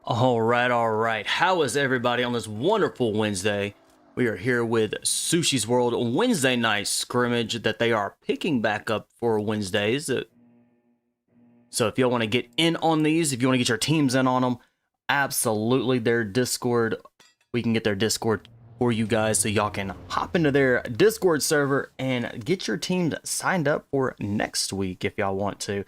All right. How is everybody on this wonderful Wednesday? We are here with Sushi's World Wednesday night scrimmage that they are picking back up for Wednesdays. So if y'all want to get in on these, if you want to get your teams in on them, absolutely their Discord, we can get their Discord for you guys so y'all can hop into their Discord server and get your teams signed up for next week if y'all want to.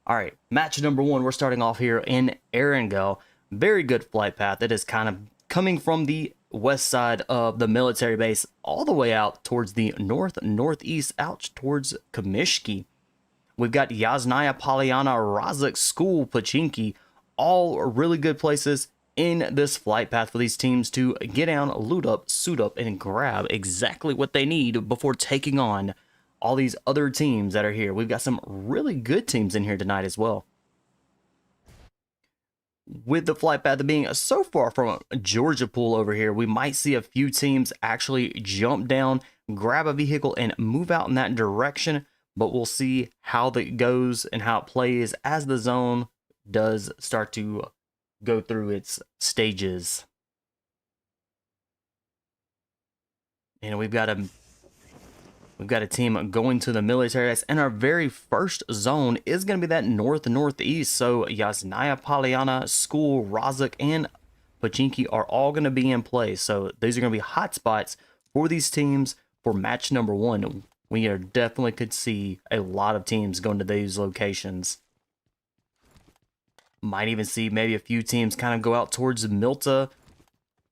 All right, match number one, we're starting off here in Erangel. Very good flight path. It is kind of coming from the west side of the military base all the way out towards the northeast, out towards Kamishki. We've got Yasnaya, Polyana, Razak, School, Pachinki, all really good places in this flight path for these teams to get down, loot up, suit up, and grab exactly what they need before taking on all these other teams that are here. We've got some really good teams in here tonight as well. With the flight path being so far from Georgia Pool over here, we might see a few teams actually jump down, grab a vehicle, and move out in that direction. But we'll see how that goes and how it plays as the zone does start to go through its stages. And we've got a team going to the military base, and our very first zone is going to be that northeast. So Yasnaya, Polyana, School, Razak, and Pachinki are all going to be in play. So these are going to be hot spots for these teams for match number one. We are definitely could see a lot of teams going to these locations. Might even see maybe a few teams kind of go out towards Milta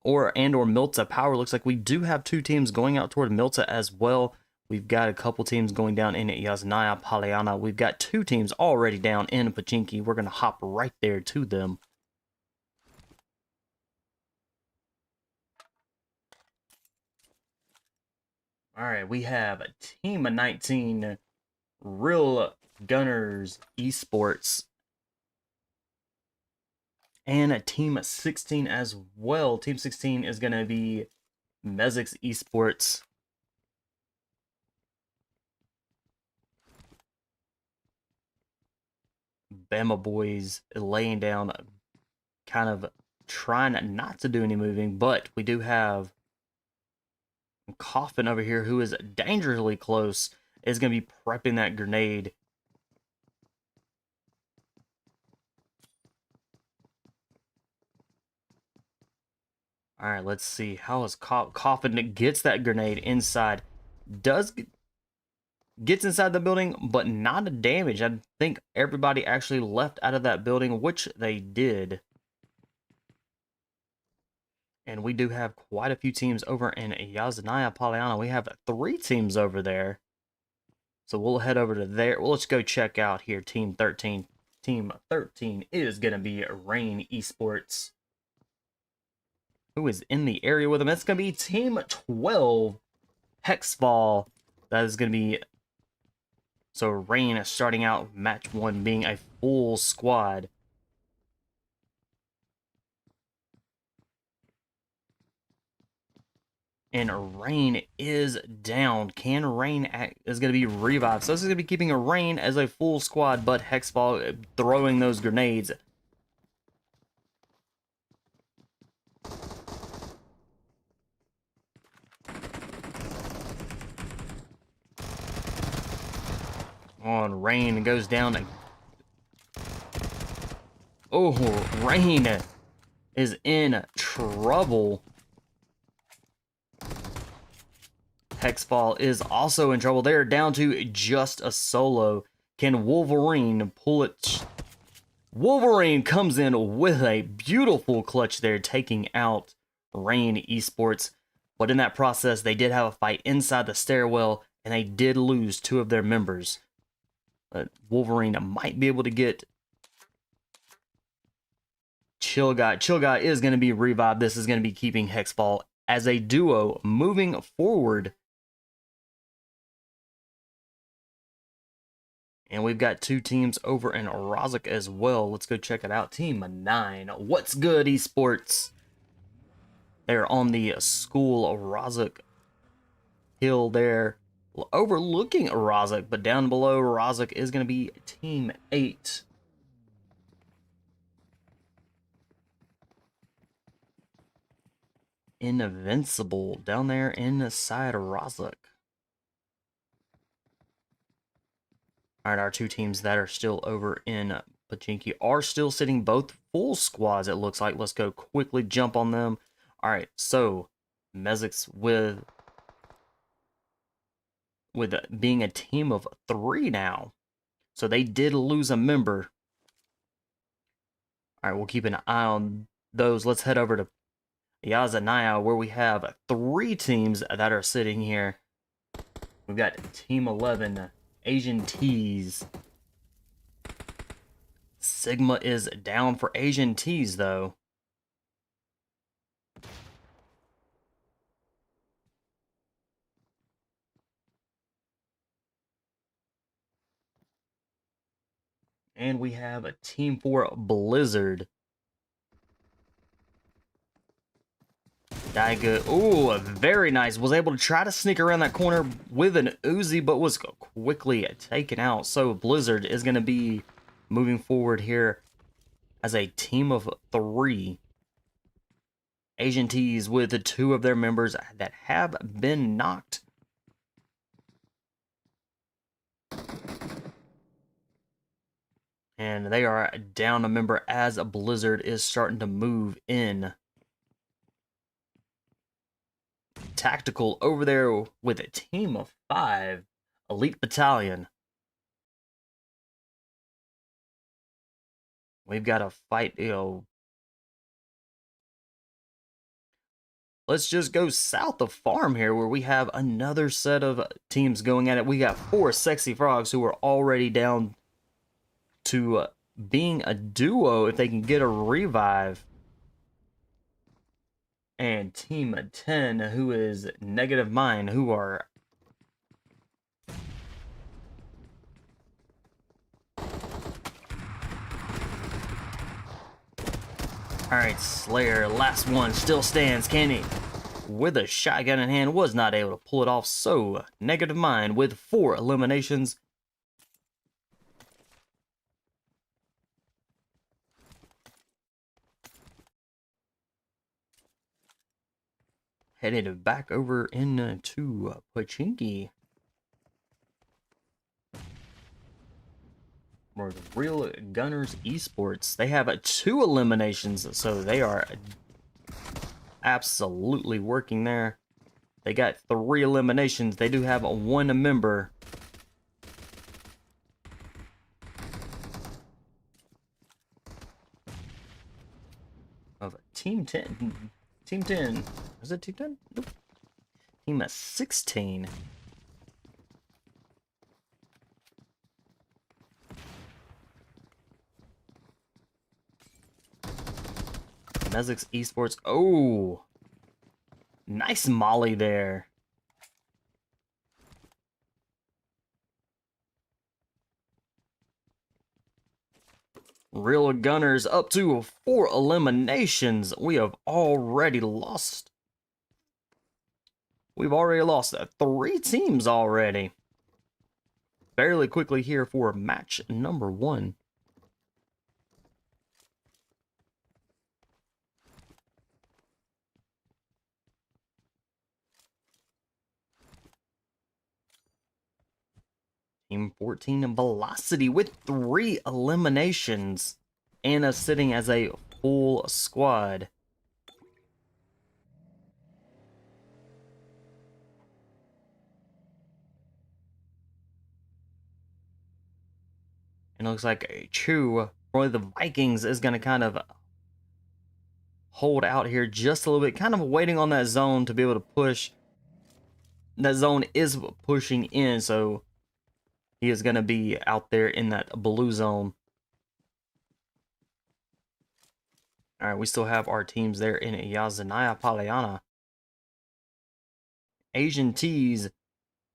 or Milta Power. Looks like we do have two teams going out toward Milta as well. We've got a couple teams going down in Yasnaya, Polyana. We've got two teams already down in Pachinki. We're going to hop right there to them. All right, we have a team of 19 Real Gunners ESports and a team of 16 as well. Team 16 is going to be Mezexis ESports. Bama boys laying down, kind of trying not to do any moving, but we do have Coffin over here who is dangerously close, is going to be prepping that grenade. All right, let's see. How is Coffin gets that grenade inside? Gets inside the building, but not a damage. I think everybody actually left out of that building, which they did. And we do have quite a few teams over in Yasnaya, Polyana. We have 3 teams over there. So we'll head over to there. Well, let's go check out here Team 13. Team 13 is going to be Rain Esports, who is in the area with them. That's going to be Team 12, HexFall. That is going to be... So Rain is starting out match 1 being a full squad. And Rain is down. Can Rain is going to be revived. So this is going to be keeping a Rain as a full squad, but HexFall throwing those grenades. On Rain goes down. Oh, Rain is in trouble. HexFall is also in trouble. They're down to just a solo. Can Wolverine pull it? Wolverine comes in with a beautiful clutch there, taking out Rain Esports. But in that process, they did have a fight inside the stairwell, and they did lose 2 of their members. But Wolverine might be able to get Chill Guy. Chill Guy is going to be revived. This is going to be keeping HexFall as a duo moving forward. And we've got 2 teams over in Razak as well. Let's go check it out. Team 9. What's good, Esports? They're on the School of Razak hill there, overlooking Razak, but down below Razak is going to be Team 8. Invincible down there inside Rozuk. All right, our two teams that are still over in Pachinki are still sitting both full squads, it looks like. Let's go quickly jump on them. All right, so Mezexis with being a team of 3 now. So they did lose a member. All right, we'll keep an eye on those. Let's head over to Yazanaya, where we have 3 teams that are sitting here. We've got Team 11, Asian Tees. Sigma is down for Asian Tees, though. And we have a Team 4, Blizzard. Daiga, ooh, very nice. Was able to try to sneak around that corner with an Uzi, but was quickly taken out. So Blizzard is going to be moving forward here as a team of 3. Asian Tees with 2 of their members that have been knocked. And they are down a member as a Blizzard is starting to move in. Tactical over there with a team of 5, Elite Battalion. We've got a fight, let's just go south of Farm here, where we have another set of teams going at it. We got 4 Sexy Frogs who are already down to being a duo if they can get a revive. And Team 10, who is Negative Mind, who are Alright, Slayer, last one, still stands. Can he, with a shotgun in hand, was not able to pull it off. So, Negative Mind with 4 eliminations. Headed back over into Pachinki. Or the Real Gunners ESports. They have 2 eliminations, so they are absolutely working there. They got 3 eliminations. They do have 1 member. Of Team 10. Team 10. Is it Team 10? Nope. Team 16. Mezexis ESports. Oh, nice molly there. Real Gunners up to 4 eliminations. We have already lost. We've already lost 3 teams already. Fairly quickly here for match number 1. Team 14 Velocity with 3 eliminations. Anna sitting as a full squad. And it looks like Chu for the Vikings is going to kind of hold out here just a little bit. Kind of waiting on that zone to be able to push. That zone is pushing in, so he is going to be out there in that blue zone. All right, we still have our teams there in Yazanaya Paliana. Asian Tees,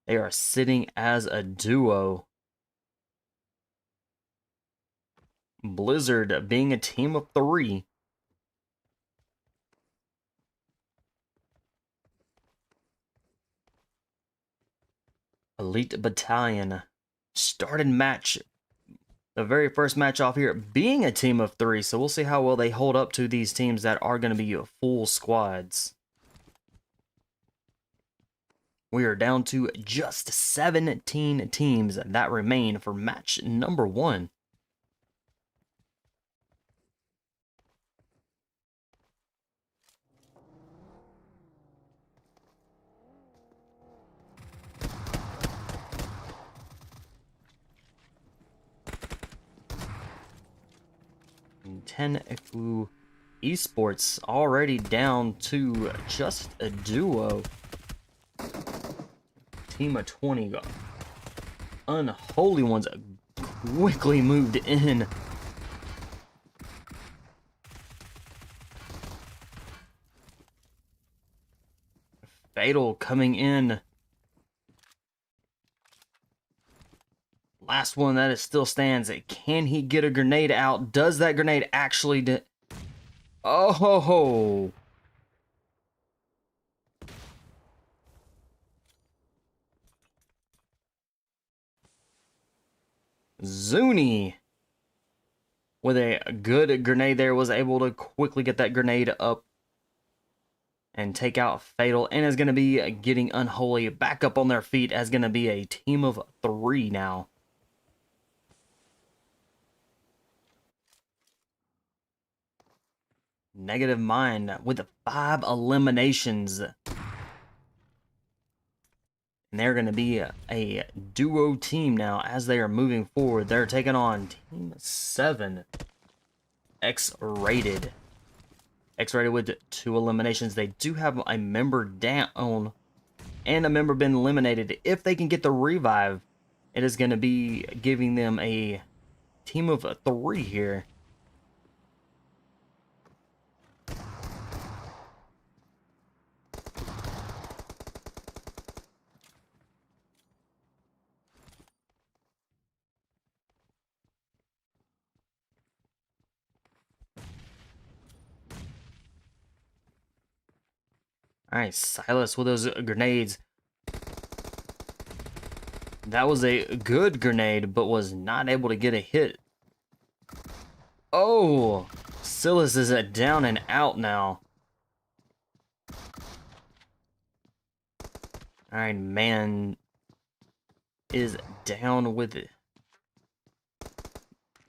they are sitting as a duo. Blizzard being a team of 3. Elite Battalion started match, the very first match off here being a team of 3, so we'll see how well they hold up to these teams that are going to be full squads. We are down to just 17 teams that remain for match number 1. TenIQesports already down to just a duo. Team of 20. Unholy ones quickly moved in. Fatal coming in. Last one that still stands. Can he get a grenade out? Does that grenade actually oh ho ho. Zuni with a good grenade there was able to quickly get that grenade up and take out Fatal, and is going to be getting Unholy back up on their feet as going to be a team of 3 now. Negative Mind with 5 eliminations. And they're going to be a duo team now as they are moving forward. They're taking on Team 7. X-rated. X-rated with 2 eliminations. They do have a member down and a member been eliminated. If they can get the revive, it is going to be giving them a team of 3 here. Alright, Silas with those grenades. That was a good grenade, but was not able to get a hit. Oh! Silas is down and out now. Alright, man is down with it.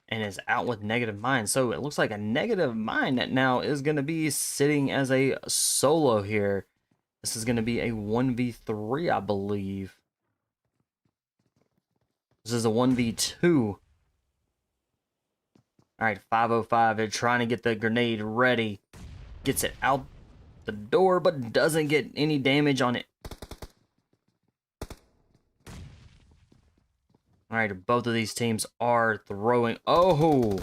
And is out with Negative Mind. So it looks like a Negative Mind now is going to be sitting as a solo here. This is going to be a 1v3, I believe. This is a 1v2. Alright, 505. They're trying to get the grenade ready. Gets it out the door, but doesn't get any damage on it. Alright, both of these teams are throwing. Oh!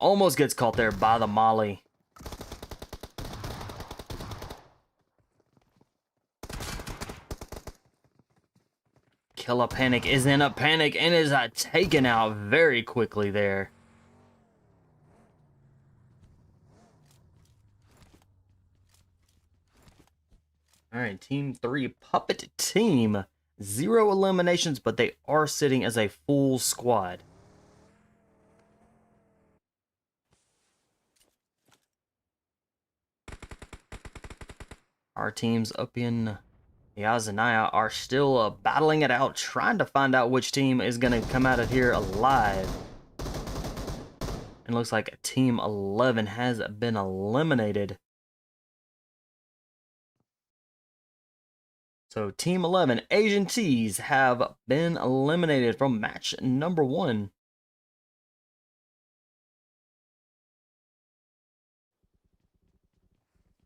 Almost gets caught there by the molly. Kill a Panic is in a panic and is taken out very quickly there. Alright, Team 3, Puppet Team. 0 eliminations, but they are sitting as a full squad. Our teams up in Yazanaya are still battling it out, trying to find out which team is going to come out of here alive. And looks like Team 11 has been eliminated. So Team 11, Asian Tees, have been eliminated from match number 1.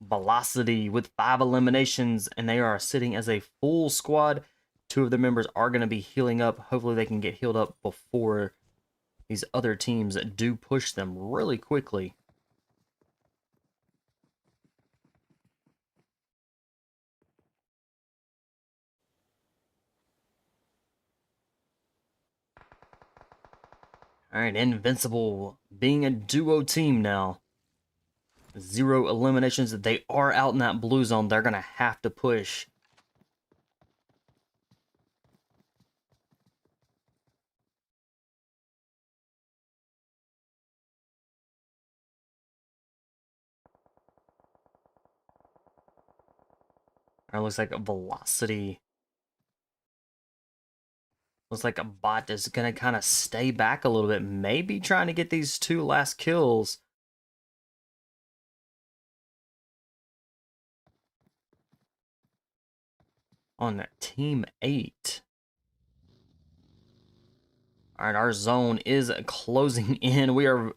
Velocity with 5 eliminations, and they are sitting as a full squad. 2 of the members are going to be healing up. Hopefully they can get healed up before these other teams do push them really quickly. Alright, Invincible being a duo team now. 0 eliminations. They are out in that blue zone. They're going to have to push. Or it looks like a velocity. Looks like a bot is going to kind of stay back a little bit. Maybe trying to get these 2 last kills. On Team 8. All right, our zone is closing in. We are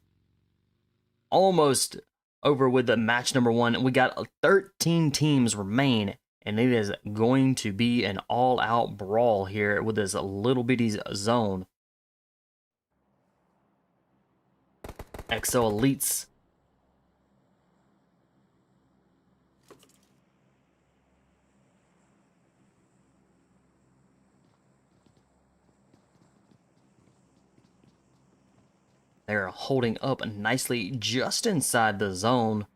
almost over with the match number 1. We got 13 teams remain, and it is going to be an all-out brawl here with this little bitty zone. Exo Elites. They're holding up nicely just inside the zone.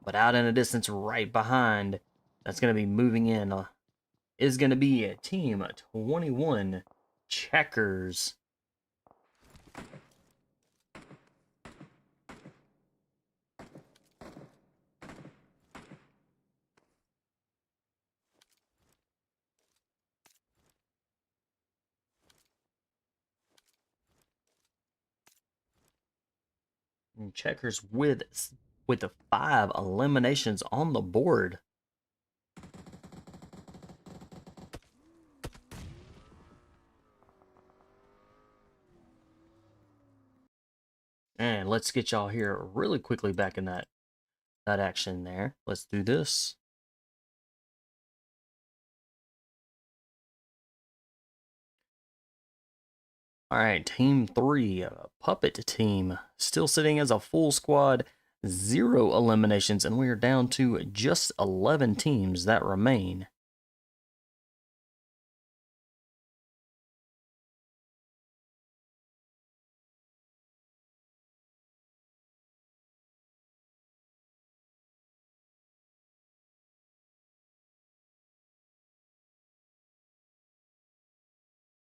But out in the distance right behind, that's going to be moving in, is going to be a Team 21 Checkers. And Checkers with the 5 eliminations on the board. And let's get y'all here really quickly back in that action there. Let's do this. All right, Team 3, Puppet Team, still sitting as a full squad, 0 eliminations, and we are down to just 11 teams that remain.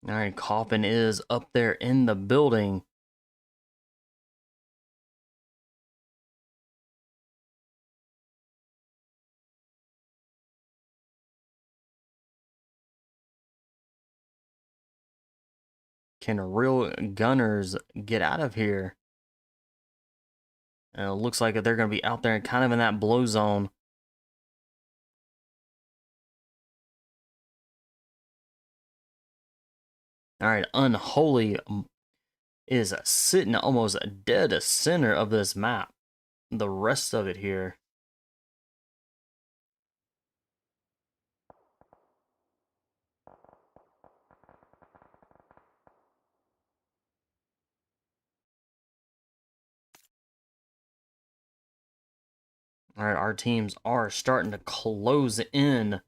All right, Coffin is up there in the building. Can real gunners get out of here? And it looks like they're going to be out there kind of in that blow zone. All right, Unholy is sitting almost dead center of this map. The rest of it here. All right, our teams are starting to close in.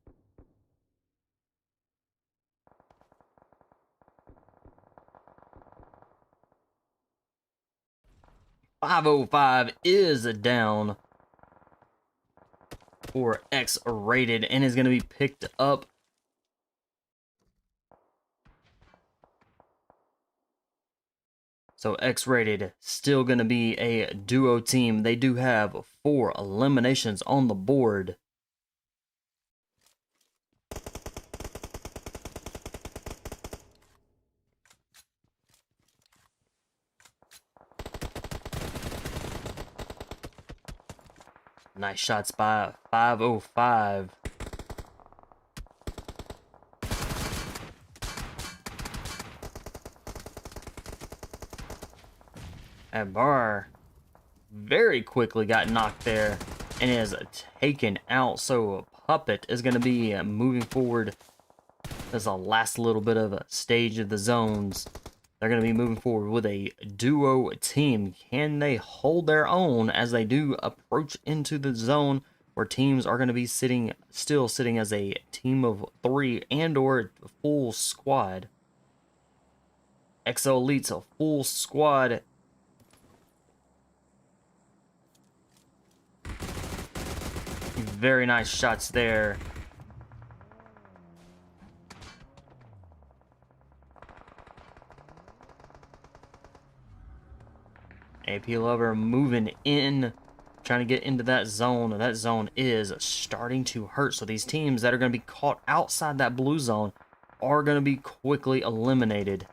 .505 is down for X-rated and is going to be picked up. So X-rated still going to be a duo team. They do have 4 eliminations on the board. Nice shots by 505. That bar very quickly got knocked there and is taken out. So Puppet is going to be moving forward. There's a last little bit of a stage of the zones. They're going to be moving forward with a duo team. Can they hold their own as they do approach into the zone where teams are going to be still sitting as a team of 3 and or full squad? Exo Elite's a full squad. Very nice shots there. AP Lover moving in. trying to get into that zone. That zone is starting to hurt. So these teams that are going to be caught outside that blue zone are going to be quickly eliminated.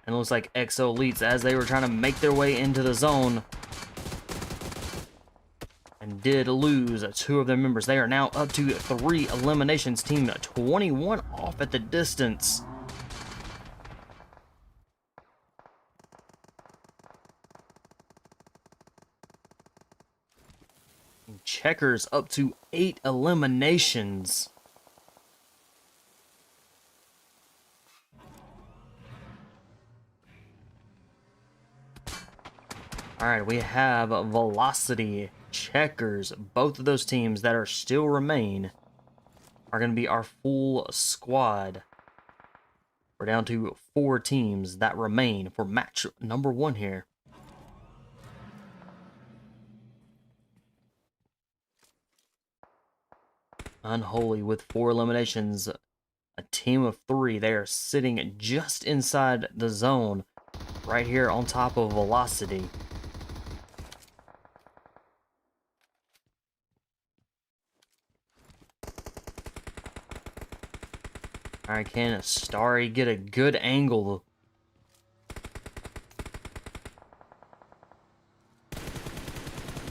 And it looks like XO Elites, as they were trying to make their way into the zone, and did lose 2 of their members. They are now up to 3 eliminations. Team 21 off at the distance. Checkers up to 8 eliminations. Alright, we have Velocity, Checkers. Both of those teams that are still remain are going to be our full squad. We're down to 4 teams that remain for match number 1 here. Unholy with 4 eliminations. A team of 3. They are sitting just inside the zone, right here on top of Velocity. Alright, can Starry get a good angle?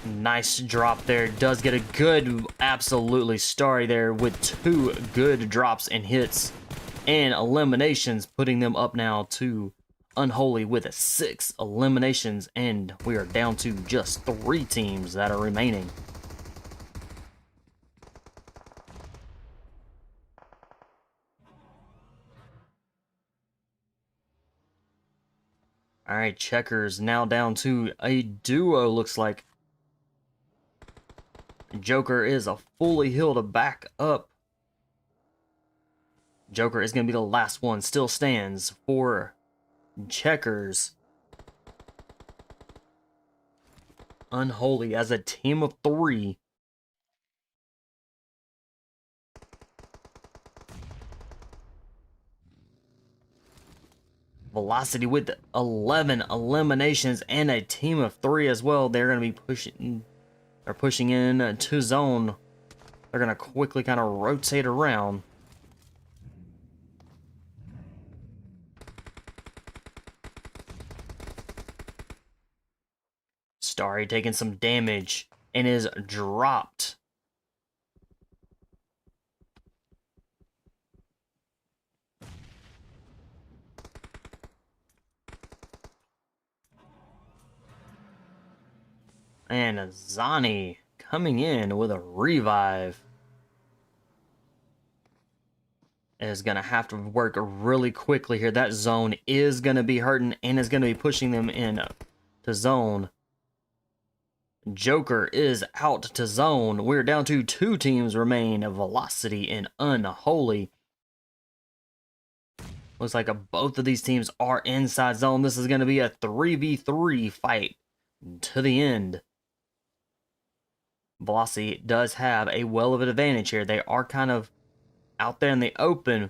Nice drop there. Does get a good, absolutely Starry there with 2 good drops and hits and eliminations, putting them up now to Unholy with 6 eliminations, and we are down to just 3 teams that are remaining. Alright, Checkers now down to a duo, looks like. Joker is a fully healed back up. Joker is going to be the last one. Still stands for Checkers. Unholy as a team of 3. Velocity with 11 eliminations and a team of 3 as well. They're going to be pushing in to zone. They're going to quickly kind of rotate around. Starry taking some damage and is dropped. And Zani coming in with a revive. Is going to have to work really quickly here. That zone is going to be hurting and is going to be pushing them in to zone. Joker is out to zone. We're down to 2 teams remain, Velocity and Unholy. Looks like both of these teams are inside zone. This is going to be a 3v3 fight to the end. Velocity does have a well of an advantage here. They are kind of out there in the open,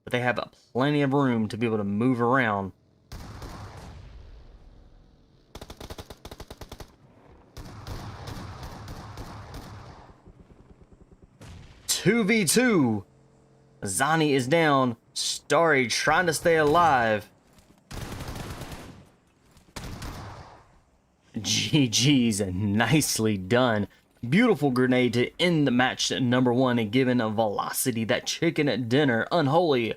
but they have plenty of room to be able to move around. Two v 2. Zani is down. Starry trying to stay alive. GG's, nicely done. Beautiful grenade to end the match number 1 and giving a Velocity that chicken dinner. Unholy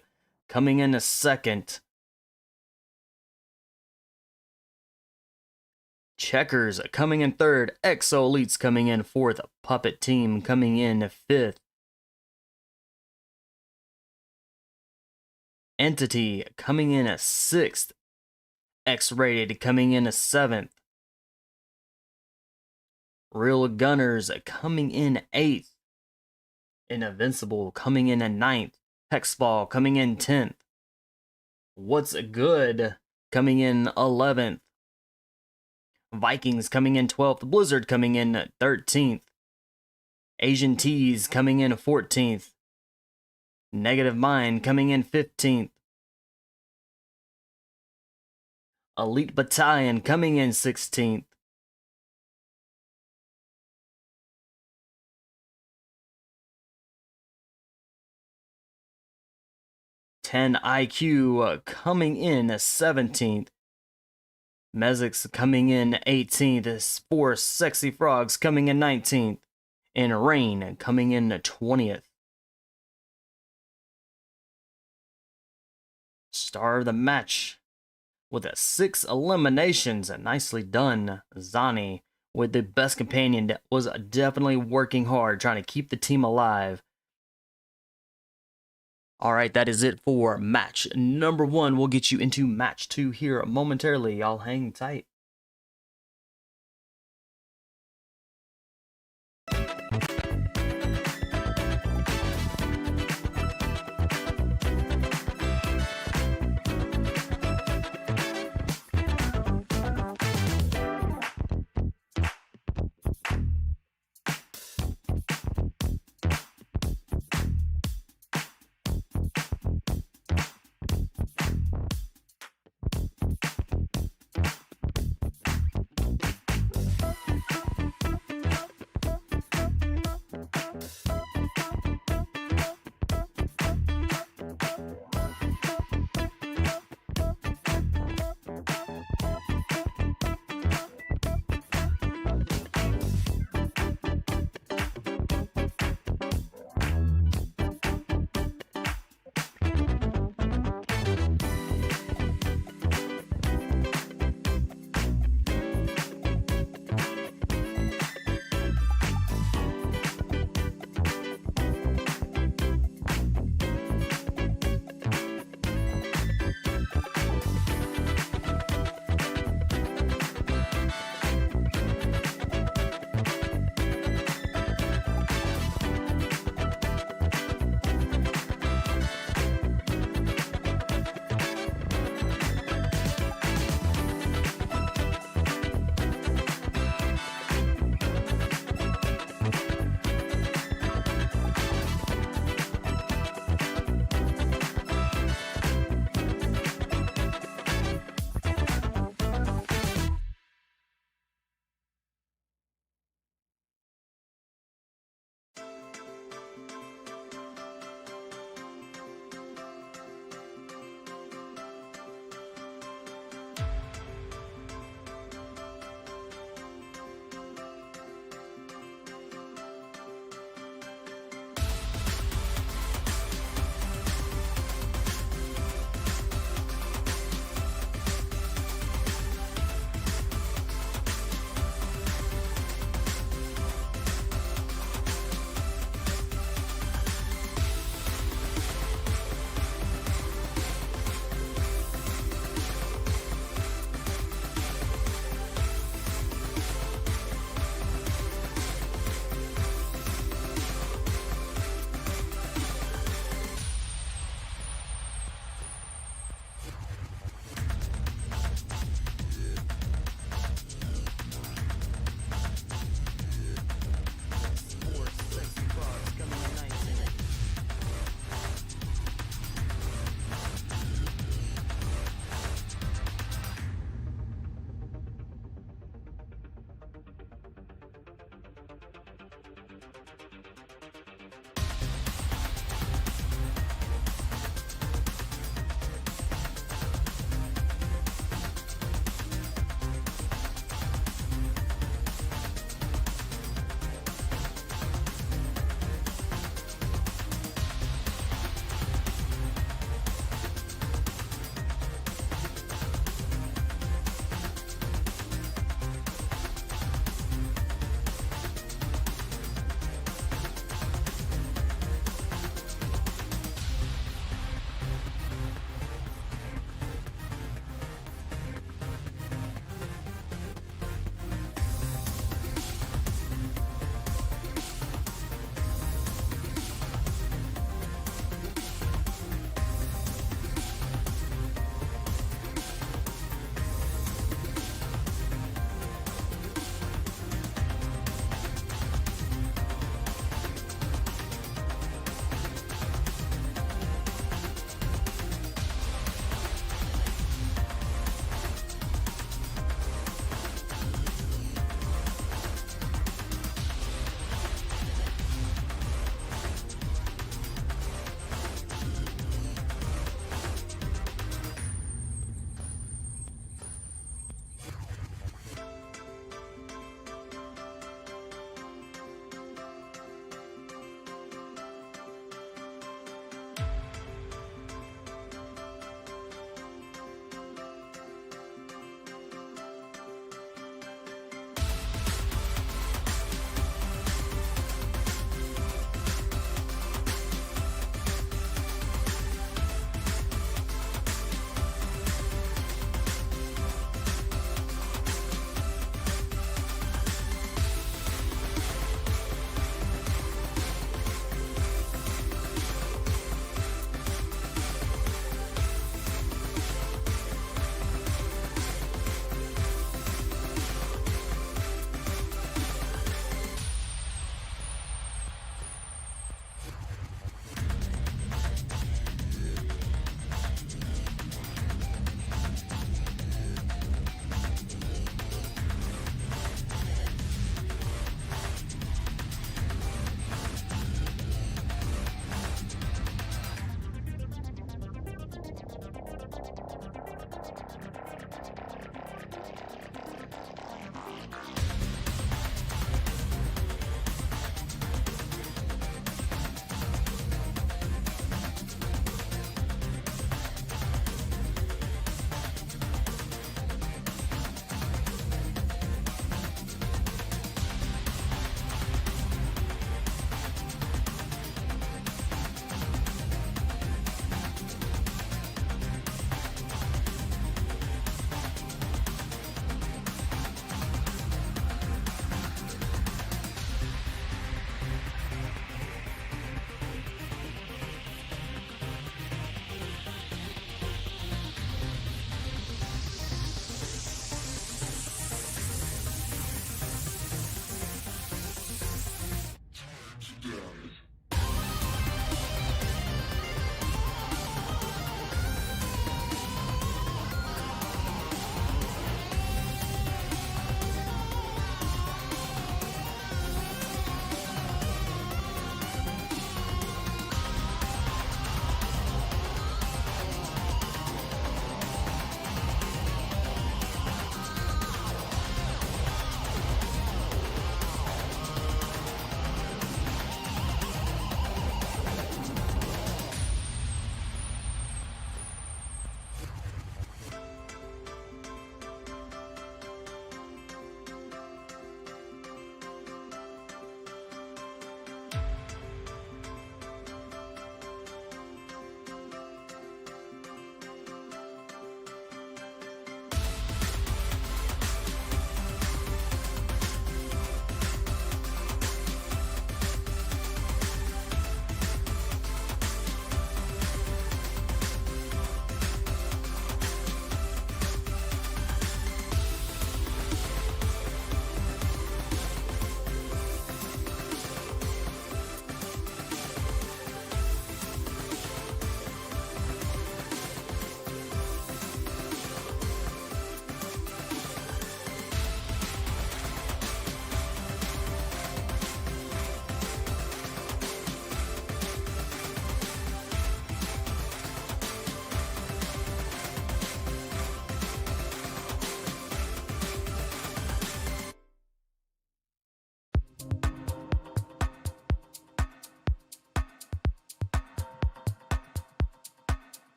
coming in second. Checkers coming in third. XO Elites coming in fourth. Puppet Team coming in fifth. Entity coming in at 6th. X-Rated coming in at 7th. Real Gunners coming in 8th. Invincible coming in at 9th. HexFall coming in 10th. What's Good coming in 11th. Vikings coming in 12th. Blizzard coming in 13th. Asian Tees coming in 14th. Negative Mind coming in 15th. Elite Battalion coming in 16th. TenIQ coming in 17th. Mezexis coming in 18th. Four Sexy Frogs coming in 19th. And Rain coming in 20th. Star of the match with 6 eliminations. Nicely done, Zani, with the best companion that was definitely working hard trying to keep the team alive. Alright, that is it for match number 1. We'll get you into match 2 here momentarily. Y'all hang tight.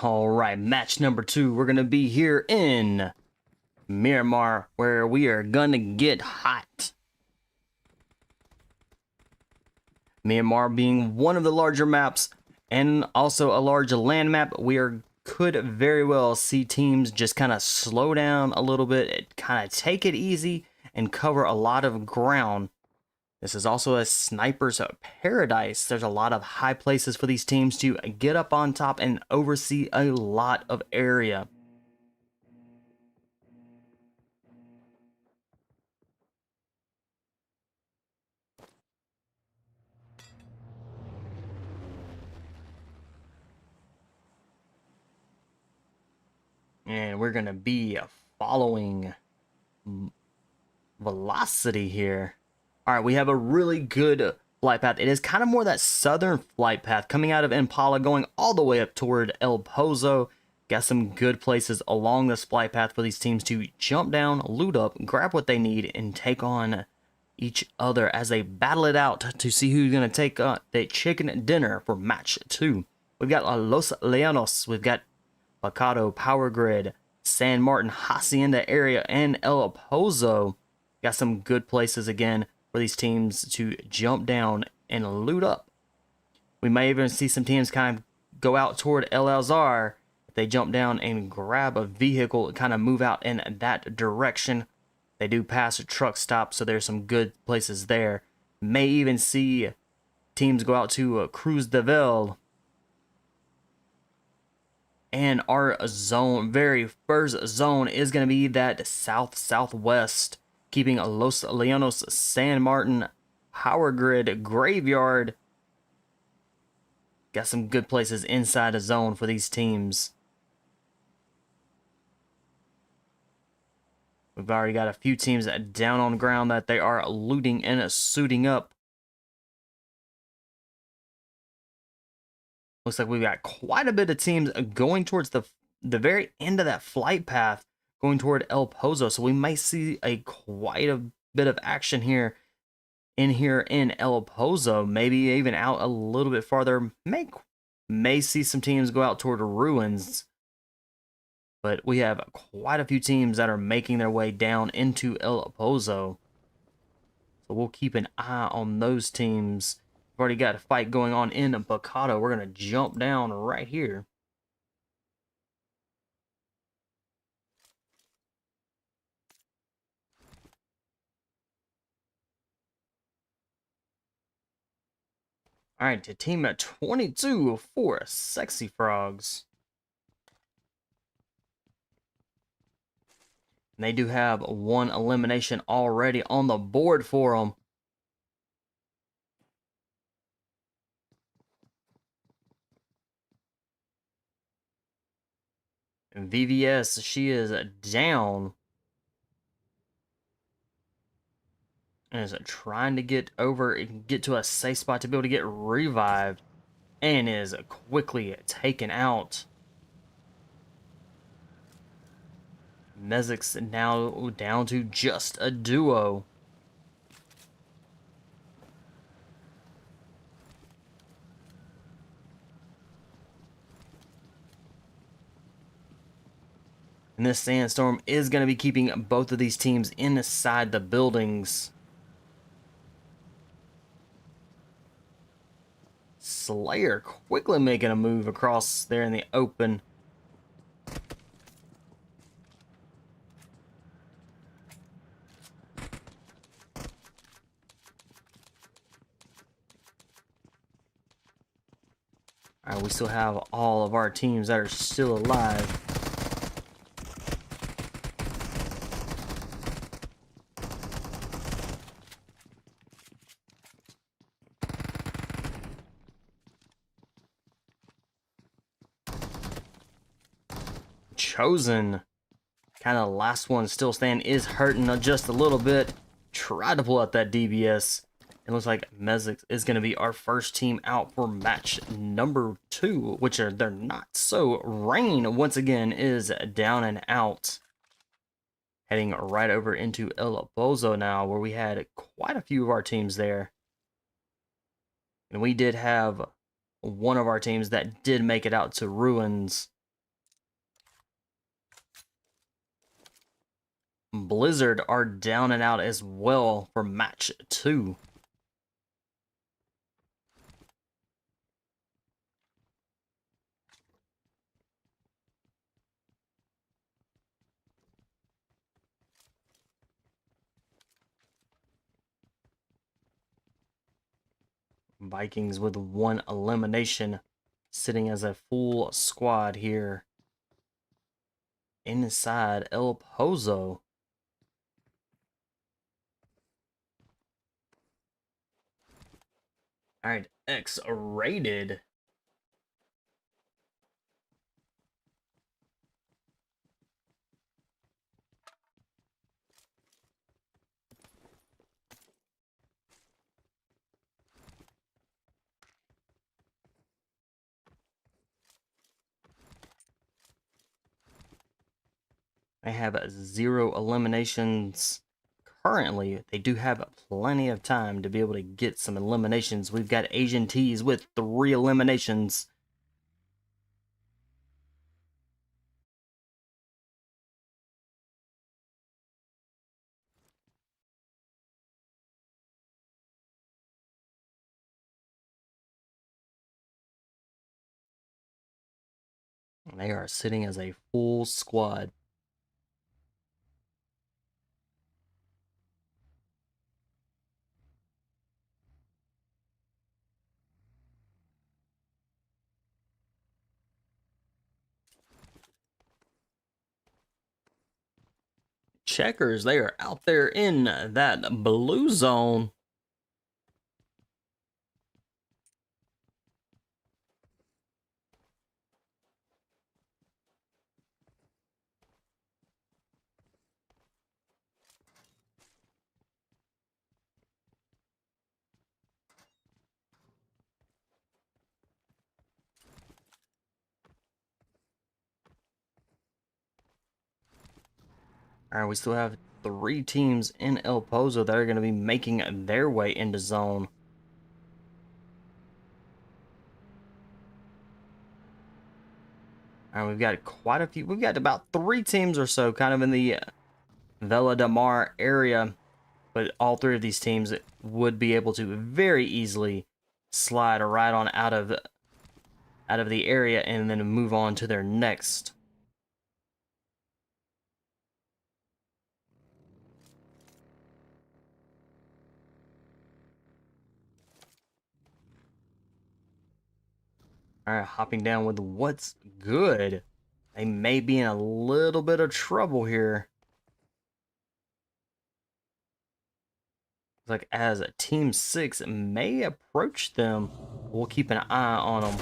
All right, match number 2. We're going to be here in Miramar, where we are going to get hot. Miramar being one of the larger maps and also a large land map, could very well see teams just kind of slow down a little bit, kind of take it easy, and cover a lot of ground. This is also a sniper's paradise. There's a lot of high places for these teams to get up on top and oversee a lot of area. And we're going to be following velocity here. All right, we have a really good flight path. It is kind of more that southern flight path coming out of Impala, going all the way up toward El Pozo. Got some good places along this flight path for these teams to jump down, loot up, grab what they need, and take on each other as they battle it out to see who's going to take the chicken dinner for match 2. We've got Los Leonos, we've got Bacado, Power Grid, San Martin, Hacienda area, and El Pozo. Got some good places again for these teams to jump down and loot up. We may even see some teams kind of go out toward El Alzar. If they jump down and grab a vehicle, kind of move out in that direction. They do pass a truck stop, so there's some good places there. May even see teams go out to Cruz de Ville. And our zone, very first zone, is going to be that south-southwest, keeping Los Leonos, San Martin, Power Grid, Graveyard. Got some good places inside the zone for these teams. We've already got a few teams down on the ground that they are looting and suiting up. Looks like we've got quite a bit of teams going towards the very end of that flight path, going toward El Pozo. So we might see quite a bit of action here in El Pozo. Maybe even out a little bit farther. May see some teams go out toward Ruins. But we have quite a few teams that are making their way down into El Pozo. So we'll keep an eye on those teams. We've already got a fight going on in Bacado. We're going to jump down right here. All right, to team at 22 for Sexy Frogs. And they do have one elimination already on the board for them. And VVS, she is down. And is trying to get over and get to a safe spot to be able to get revived. And is quickly taken out. Mezexis now down to just a duo. And this sandstorm is going to be keeping both of these teams inside the buildings. Slayer quickly making a move across there in the open. All right, we still have all of our teams that are still alive. Chosen, kind of last one still standing, is hurting just a little bit. Tried to pull out that DBS. It looks like Mezexis is going to be our first team out for match number 2, which they're not. So Rain, once again, is down and out. Heading right over into El Pozo now, where we had quite a few of our teams there. And we did have one of our teams that did make it out to Ruins. Blizzard are down and out as well for match 2. Vikings with 1 elimination, sitting as a full squad here inside El Pozo. All right, X-rated. They have 0 eliminations currently. They do have plenty of time to be able to get some eliminations. We've got Asian Tees with 3 eliminations. They are sitting as a full squad. Checkers, they are out there in that blue zone. All right, we still have 3 teams in El Pozo that are going to be making their way into zone. All right, we've got quite a few. We've got about 3 teams or so kind of in the Vela de Mar area, but all 3 of these teams would be able to very easily slide right on out of the area and then move on to their next. All right, hopping down with what's good. They may be in a little bit of trouble here. Like as Team 6 may approach them, we'll keep an eye on them.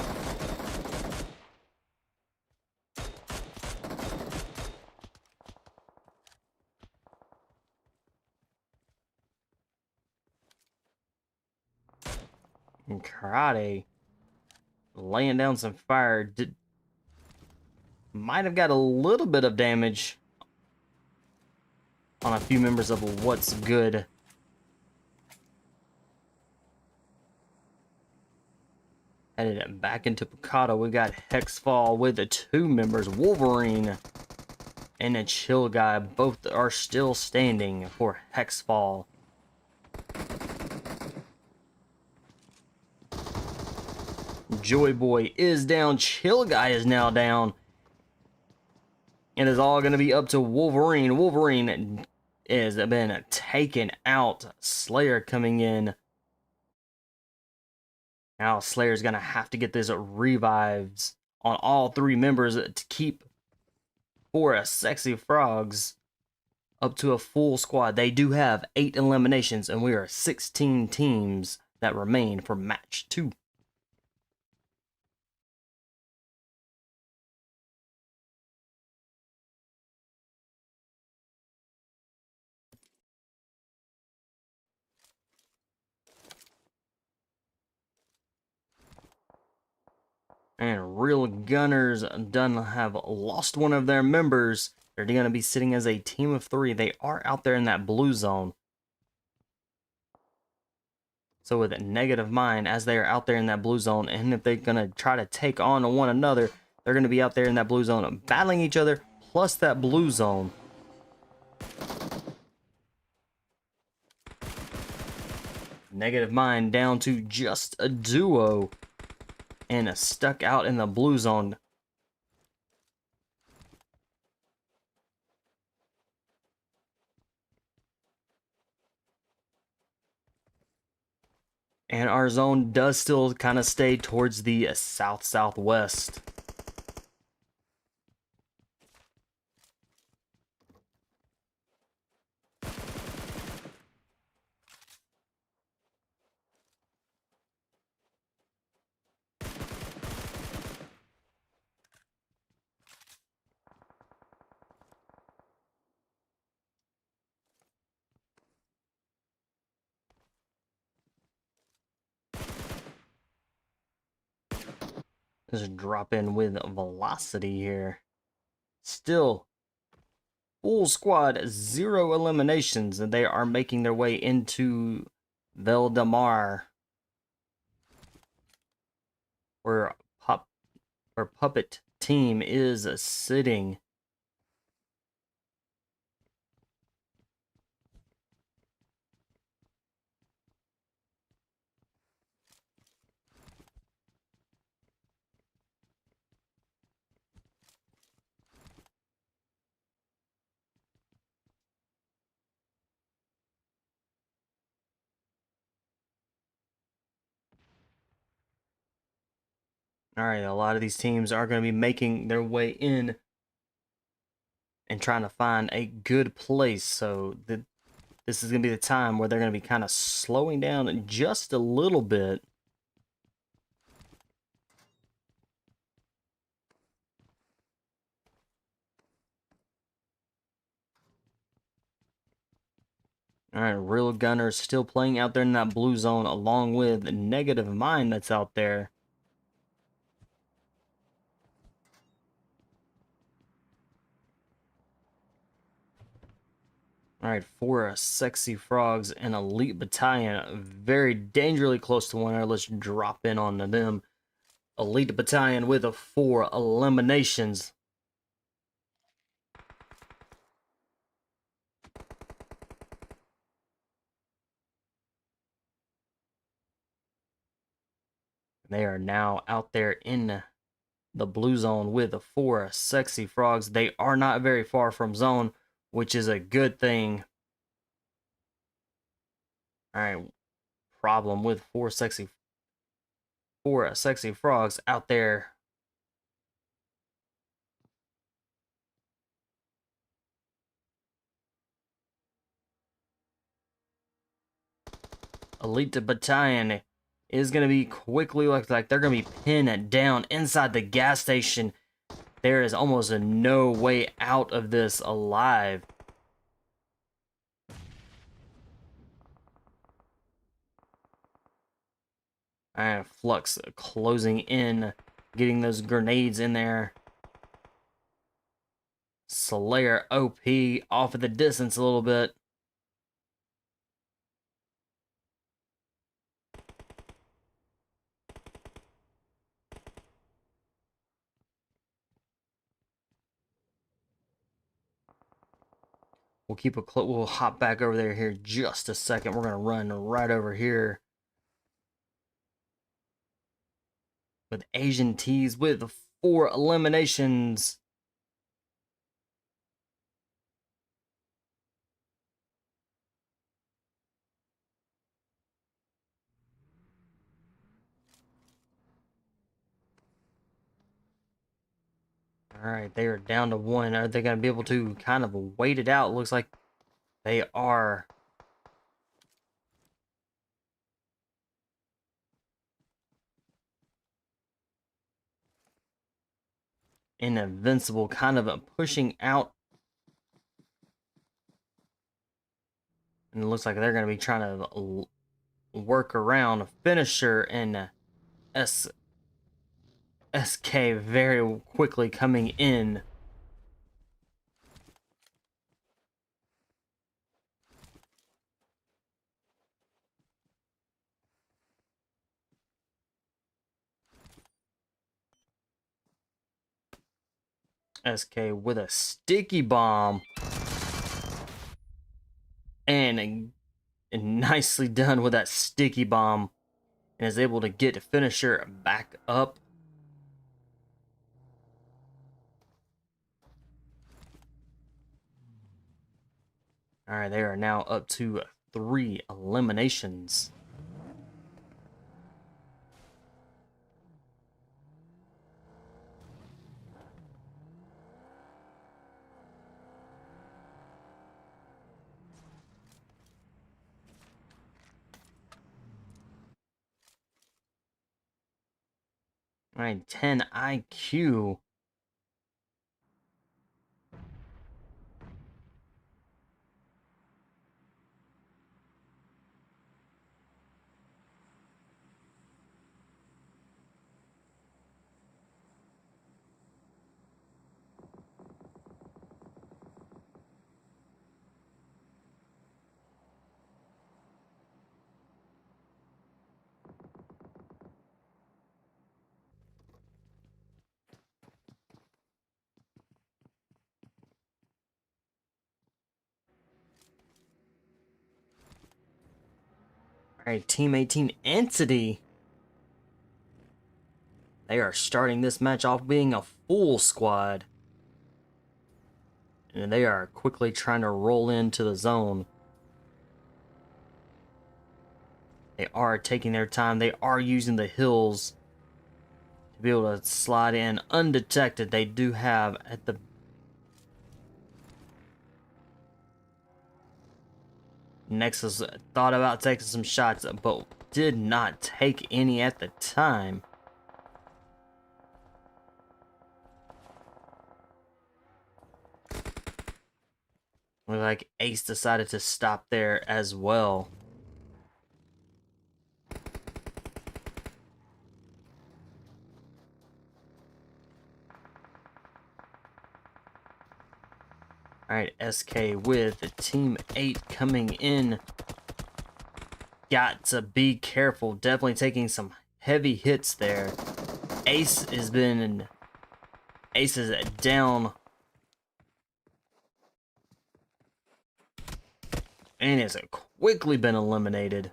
And Karate laying down some fire. Might have got a little bit of damage on a few members of what's good. Headed back into Picado, we got HexFall with the 2 members, Wolverine and a Chill Guy. Both are still standing for HexFall. Joy Boy is down, Chill Guy is now down. It is all going to be up to Wolverine. Wolverine has been taken out. Slayer coming in. Now Slayer's going to have to get this revives on all 3 members to keep for a Sexy Frogs up to a full squad. They do have 8 eliminations, and we are 16 teams that remain for match 2. And Real Gunners done have lost one of their members. They're going to be sitting as a team of 3. They are out there in that blue zone. So with a negative mind, as they are out there in that blue zone, and if they're going to try to take on one another, they're going to be out there in that blue zone battling each other, plus that blue zone. Negative Mind down to just a duo and stuck out in the blue zone. And our zone does still kind of stay towards the south-southwest. Just drop in with velocity here. Still, full squad, 0 eliminations, and they are making their way into Veldamar, where Puppet Team is sitting. All right, a lot of these teams are going to be making their way in and trying to find a good place. So this is going to be the time where they're going to be kind of slowing down just a little bit. All right, Real Gunner still playing out there in that blue zone along with Negative Mind that's out there. All right, 4 Sexy Frogs and Elite Battalion, very dangerously close to one another. Let's drop in on them. Elite Battalion with 4 eliminations. They are now out there in the blue zone with 4 Sexy Frogs. They are not very far from zone, which is a good thing. All right, problem with 4 Sexy Frogs out there. Elite Battalion is going to be quickly, looks like they're going to be pinned down inside the gas station. There is almost no way out of this alive. And Flux closing in, getting those grenades in there. Slayer OP off of the distance a little bit. We'll keep we'll hop back over there here just a second. We're gonna run right over here with Asian Tees with 4 eliminations. All right, they are down to 1. Are they going to be able to kind of wait it out? Looks like they are. And Invincible kind of pushing out. And it looks like they're going to be trying to work around a finisher and SK very quickly coming in. SK with a sticky bomb. And And nicely done with that sticky bomb. And is able to get finisher back up. Alright, they are now up to 3 eliminations. Alright, 10IQ. Alright, Team 18 Entity. They are starting this match off being a full squad. And they are quickly trying to roll into the zone. They are taking their time. They are using the hills to be able to slide in undetected. They do have at the Nexus thought about taking some shots, but did not take any at the time. Looked like Ace decided to stop there as well. Alright, SK with Team 8 coming in. Got to be careful. Definitely taking some heavy hits there. Ace is down. And has quickly been eliminated.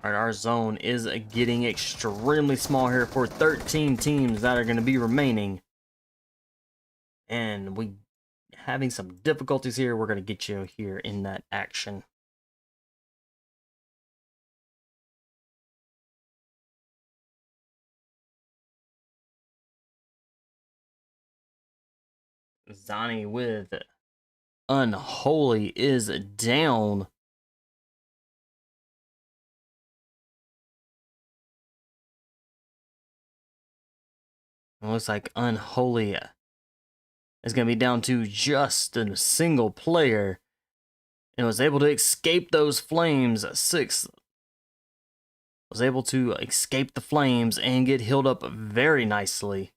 Alright, our zone is getting extremely small here for 13 teams that are going to be remaining. And we having some difficulties here. We're going to get you here in that action. Zani with Unholy is down. It looks like Unholy is going to be down to just a single player. And was able to escape those flames. 6 was able to escape the flames and get healed up very nicely.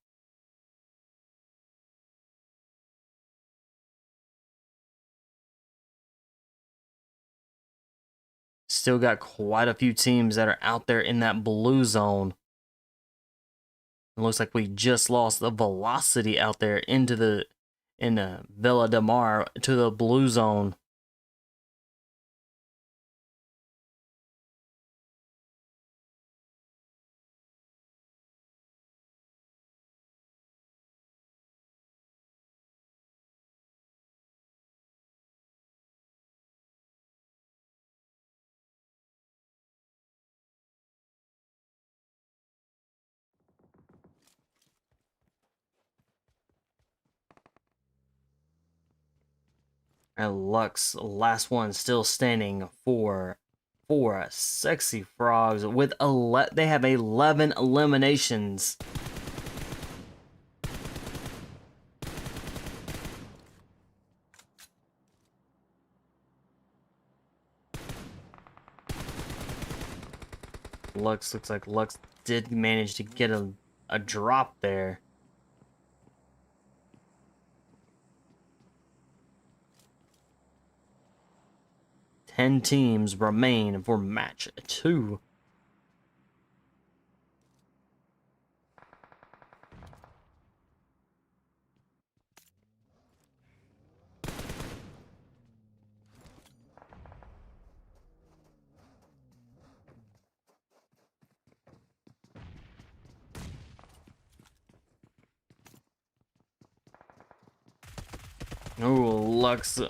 Still got quite a few teams that are out there in that blue zone. It looks like we just lost the velocity out there into the Villa de Mar to the blue zone. And Lux, last one still standing for Sexy Frogs with they have 11 eliminations. Looks like Lux did manage to get a drop there. Ten teams remain for match 2. Oh, Lux.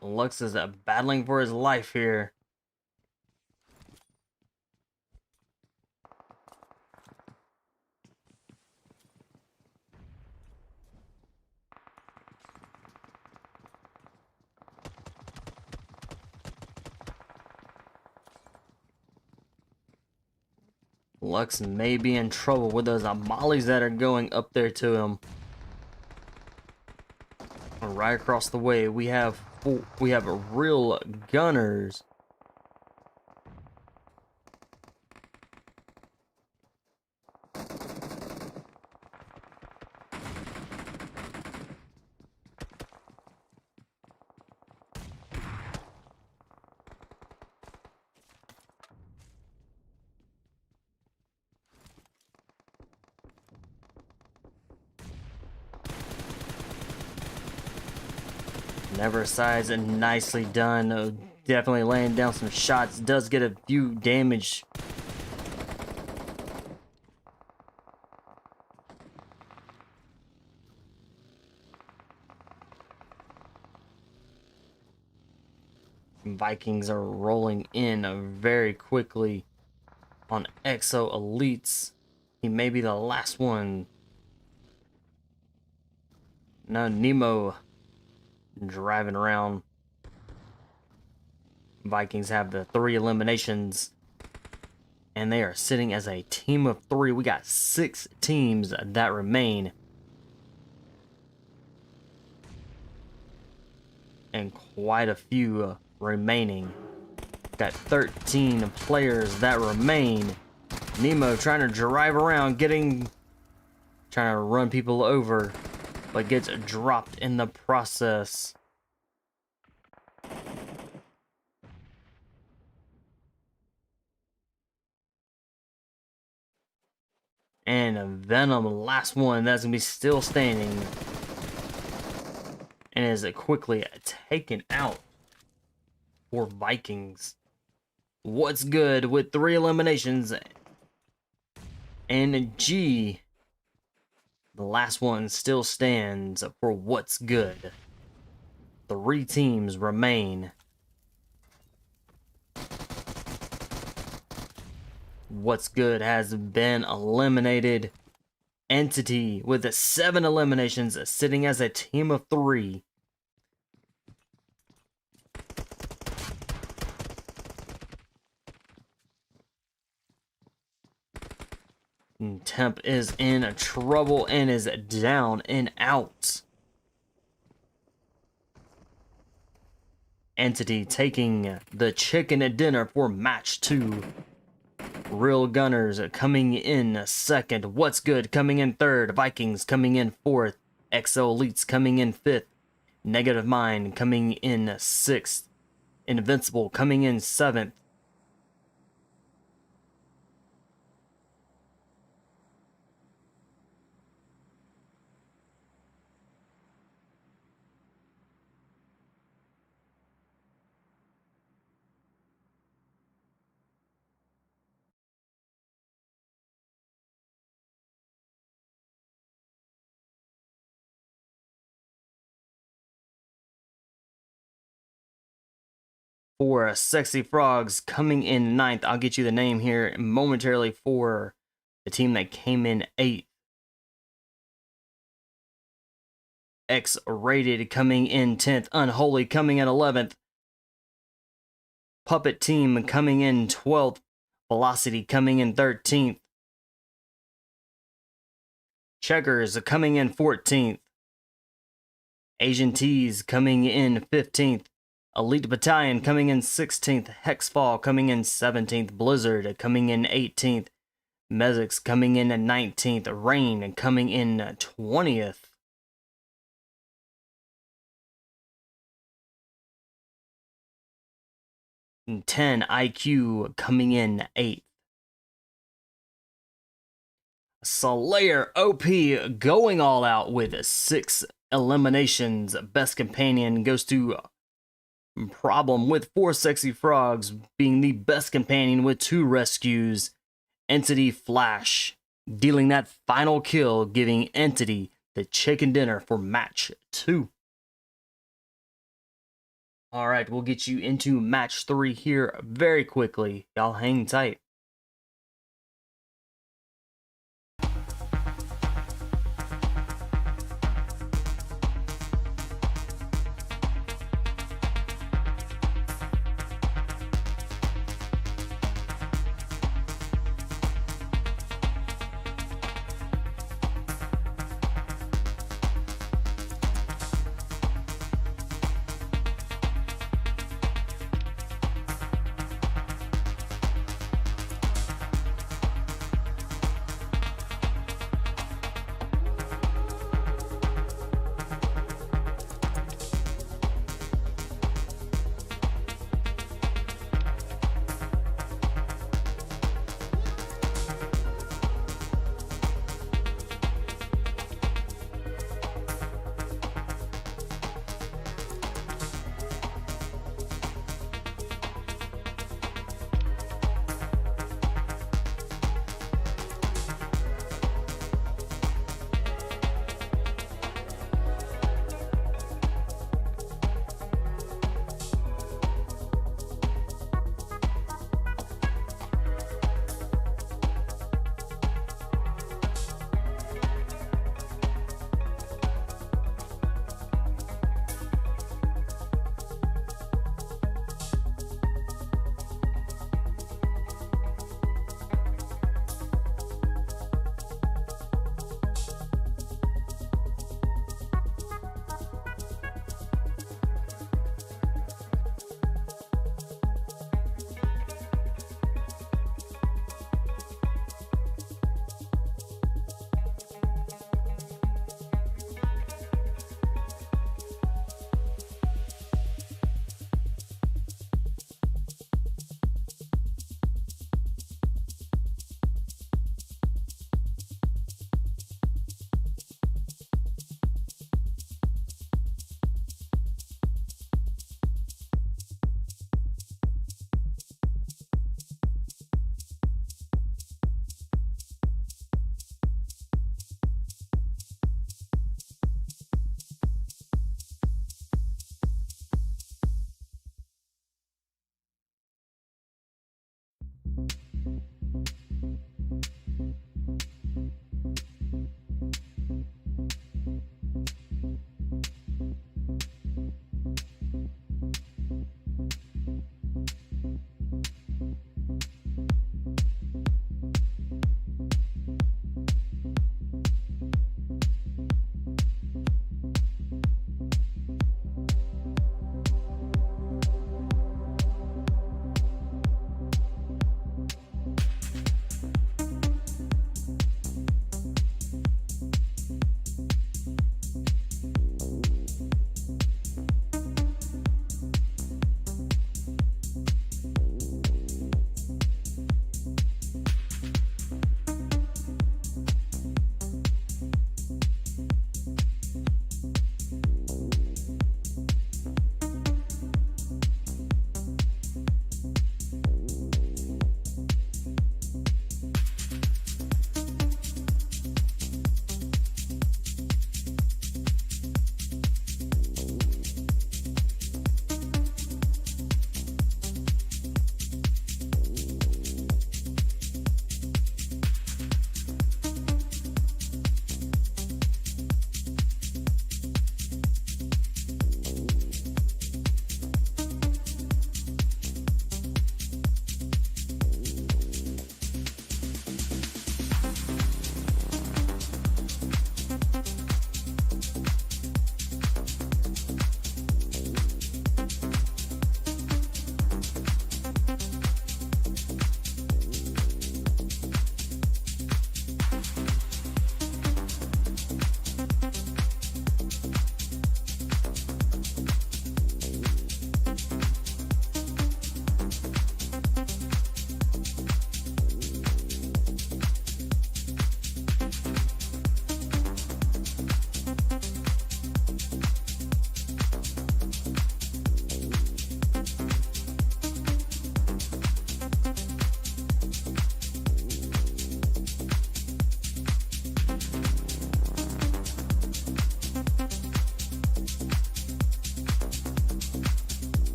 Lux is battling for his life here. Lux may be in trouble with those mollies that are going up there to him. Right across the way, we have real gunners. Neverside's nicely done. Definitely laying down some shots. Does get a few damage. Vikings are rolling in very quickly on Exo Elites. He may be the last one. Now Nemo driving around. Vikings have the 3 eliminations, and they are sitting as a team of 3. We got 6 teams that remain, and quite a few remaining. Got 13 players that remain. Nemo trying to drive around, trying to run people over, but gets dropped in the process. And Venom, last one, that's gonna be still standing, and is quickly taken out for Vikings. What's good with 3 eliminations? And G, the last one, still stands for what's good. 3 teams remain. What's good has been eliminated. Entity with 7 eliminations, sitting as a team of 3. Temp is in trouble and is down and out. Entity taking the chicken dinner for match 2. Real Gunners coming in second. What's good coming in third. Vikings coming in fourth. Exo Elites coming in fifth. Negative Mind coming in sixth. Invincible coming in seventh. For Sexy Frogs coming in ninth. I'll get you the name here momentarily for the team that came in 8th. X-Rated coming in 10th. Unholy coming in 11th. Puppet Team coming in 12th. Velocity coming in 13th. Checkers coming in 14th. Asian Tees coming in 15th. Elite Battalion coming in 16th. HexFall coming in 17th. Blizzard coming in 18th. Mezexis coming in 19th. Rain coming in 20th. And TenIQ coming in 8th. Slayer OP going all out with 6 eliminations. Best companion goes to Problem with 4 Sexy Frogs being the best companion with 2 rescues. Entity Flash dealing that final kill, giving Entity the chicken dinner for match 2. All right, we'll get you into match 3 here very quickly. Y'all hang tight.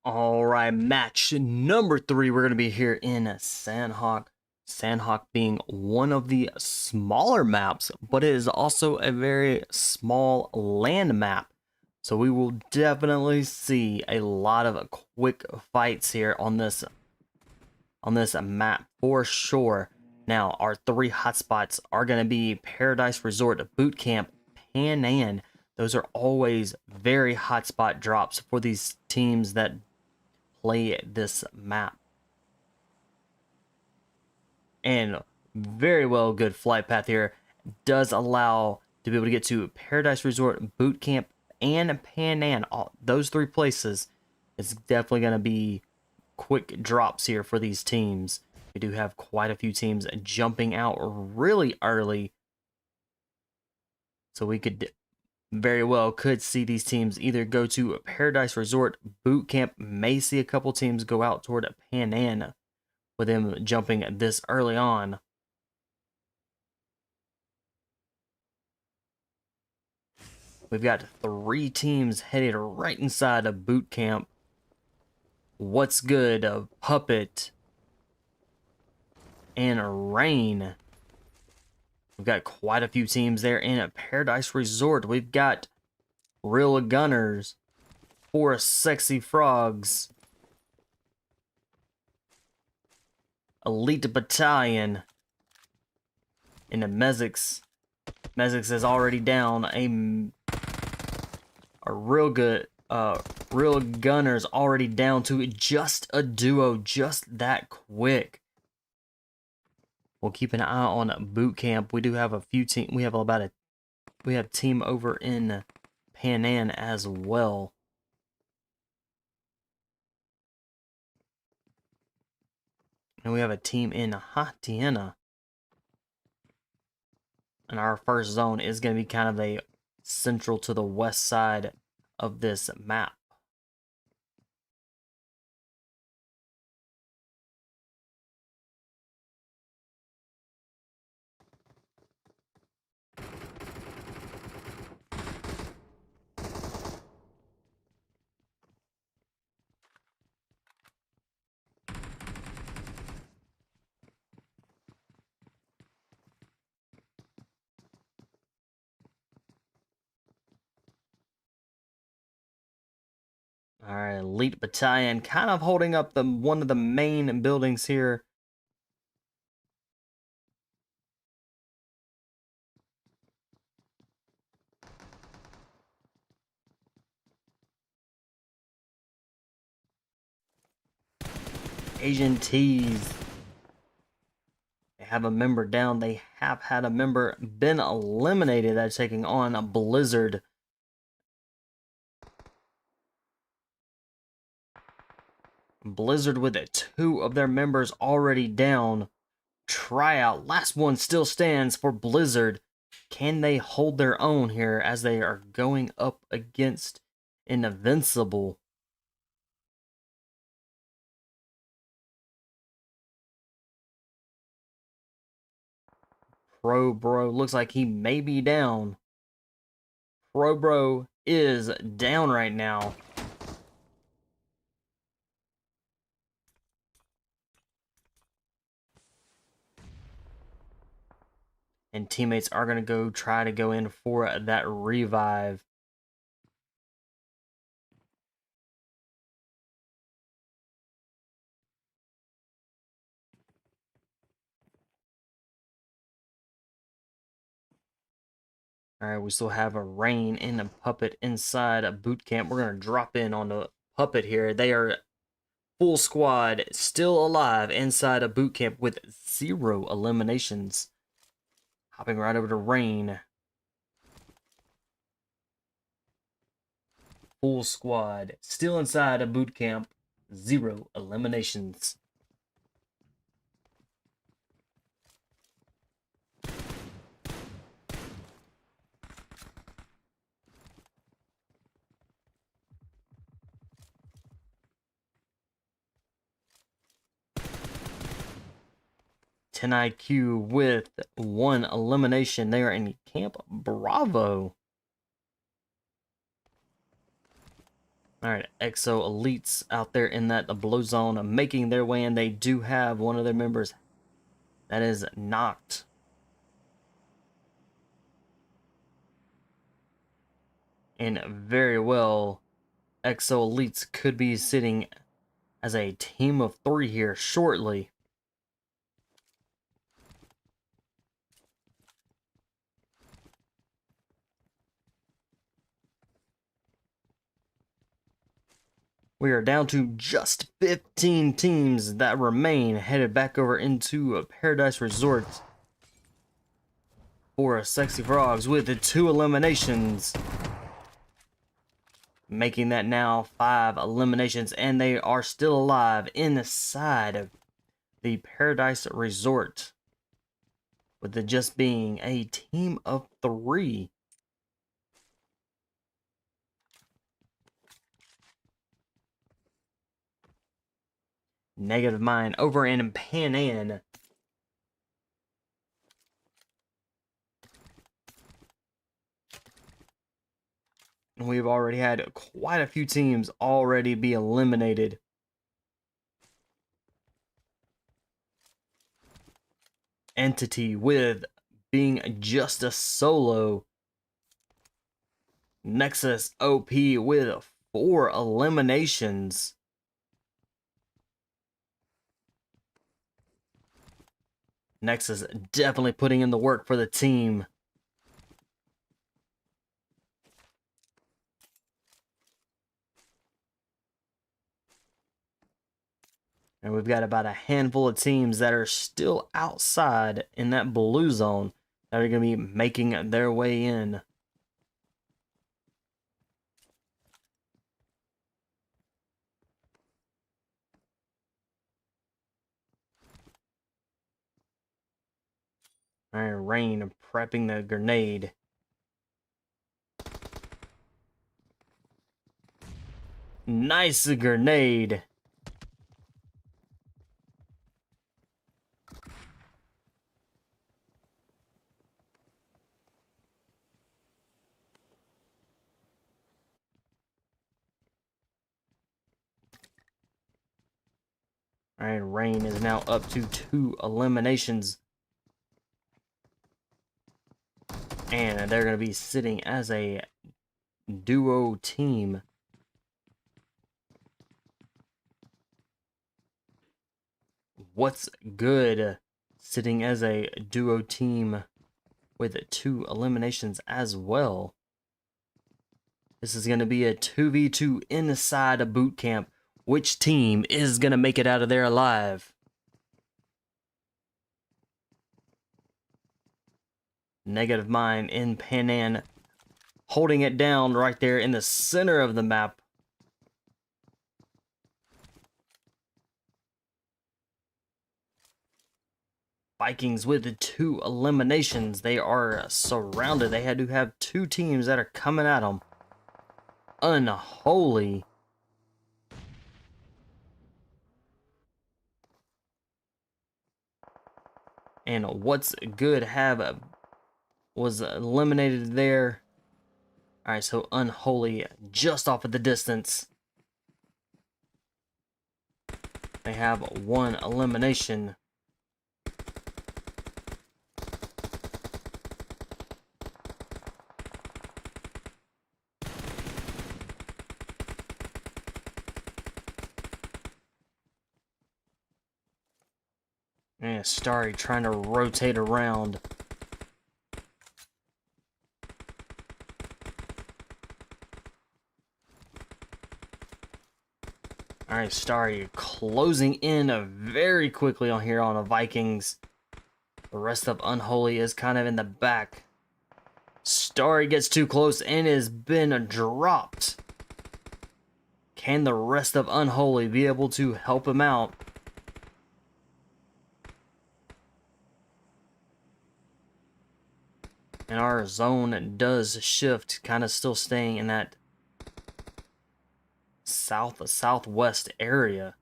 All right, match number 3. We're going to be here in Sandhawk. Sandhawk being one of the smaller maps, but it is also a very small land map. So we will definitely see a lot of quick fights here on this map for sure. Now, our 3 hotspots are going to be Paradise Resort, Boot Camp, Pan Am. Those are always very hotspot drops for these teams that play this map. And very well good flight path here. Does allow to be able to get to Paradise Resort, Boot Camp, and Pan Am. Those 3 places is definitely going to be quick drops here for these teams. We do have quite a few teams jumping out really early. So we could very well could see these teams either go to Paradise Resort, Boot Camp, may see a couple teams go out toward Pan Am with them jumping this early on. We've got 3 teams headed right inside of Boot Camp. What's Good, Puppet, and Rain. We've got quite a few teams there in Paradise Resort. We've got Real Gunners, 4 Sexy Frogs, Elite Battalion, and the Mezexis. Mezexis is already down. A real good, Real Gunners already down to just a duo, just that quick. We'll keep an eye on Boot Camp. We do have a few teams. We have team over in Pan Am as well. And we have a team in Hacienda. And our first zone is going to be kind of a central to the west side of this map. All right, Elite Battalion kind of holding up one of the main buildings here. Asian Tees. They have a member down. They have had a member been eliminated. That's taking on a Blizzard. Blizzard with 2 of their members already down. Tryout, last one still stands for Blizzard. Can they hold their own here as they are going up against Invincible? Pro Bro looks like he may be down. Pro Bro is down right now. And teammates are going to try to go in for that revive. Alright, we still have a Rain and a Puppet inside a boot camp. We're going to drop in on the Puppet here. They are full squad, still alive inside a boot camp with 0 eliminations. Hopping right over to Rain. Full squad, still inside a boot camp, 0 eliminations. TenIQ with 1 elimination. They are in Camp Bravo. Alright, Exo Elites out there in that blow zone making their way in. They do have one of their members that is knocked. And very well, Exo Elites could be sitting as a team of 3 here shortly. We are down to just 15 teams that remain, headed back over into Paradise Resort for Sexy Frogs with the 2 eliminations. Making that now 5 eliminations, and they are still alive inside of the Paradise Resort, with it just being a team of 3. Negative Mind over in Pan Am. We've already had quite a few teams already be eliminated. Entity with being just a solo. Nexus OP with 4 eliminations. Nexus definitely putting in the work for the team. And we've got about a handful of teams that are still outside in that blue zone that are going to be making their way in. All right, Rain prepping the grenade. Nice grenade. All right, Rain is now up to 2 eliminations. And they're going to be sitting as a duo team. What's good sitting as a duo team with 2 eliminations as well. This is going to be a 2v2 inside a boot camp. Which team is going to make it out of there alive? Negative Mine in Panan, holding it down right there in the center of the map. Vikings with the 2 eliminations. They are surrounded. They had to have 2 teams that are coming at them. Unholy. And What's Good was eliminated there. Alright, so Unholy just off of the distance. They have 1 elimination. And Starry trying to rotate around. Alright, Starry closing in very quickly on here on the Vikings. The rest of Unholy is kind of in the back. Starry gets too close and has been dropped. Can the rest of Unholy be able to help him out? And our zone does shift, kind of still staying in that southwest area.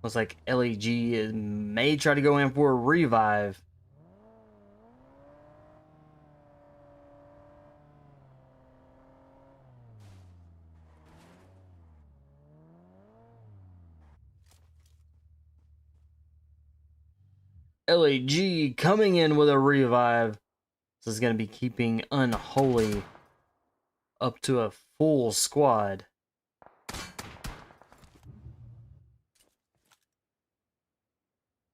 Looks like LEG may try to go in for a revive. LEG coming in with a revive. This is going to be keeping Unholy up to a full squad.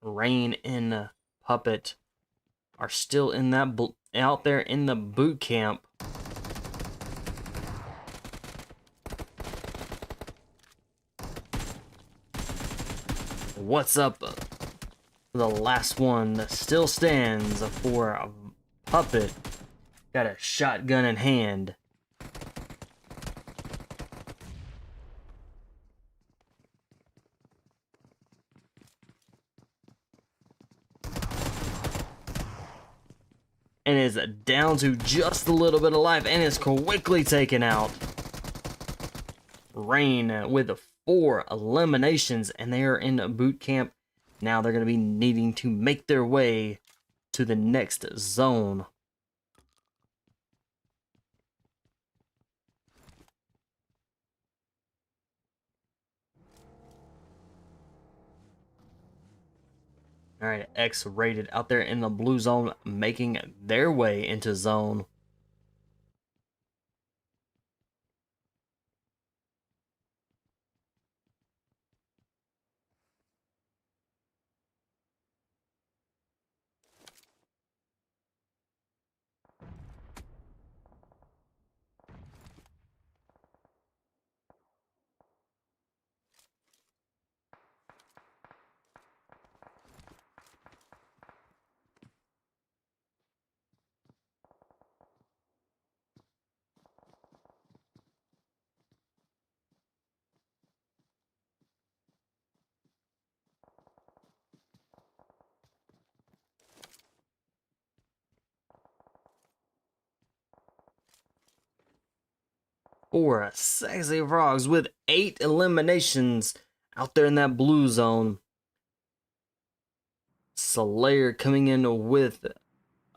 Rain and Puppet are still in that out there in the boot camp. What's up? The last one that still stands for a Puppet. Got a shotgun in hand. And is down to just a little bit of life and is quickly taken out. Rain with 4 eliminations, and they are in boot camp. Now they're going to be needing to make their way to the next zone. Alright, X-rated out there in the blue zone, making their way into zone. For Sexy Frogs with 8 eliminations out there in that blue zone. Slayer coming in with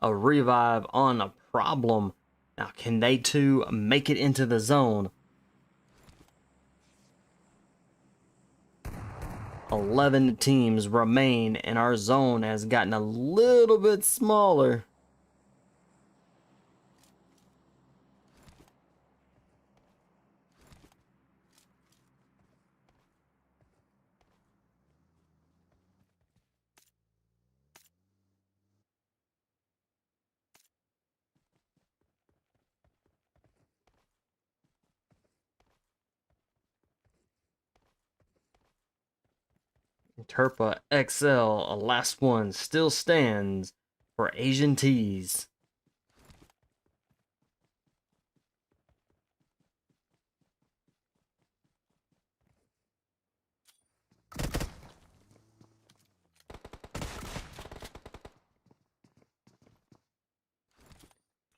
a revive on a problem. Now, can they too make it into the zone? 11 teams remain, and our zone has gotten a little bit smaller. Terpa XL, a last one, still stands for Asian tees.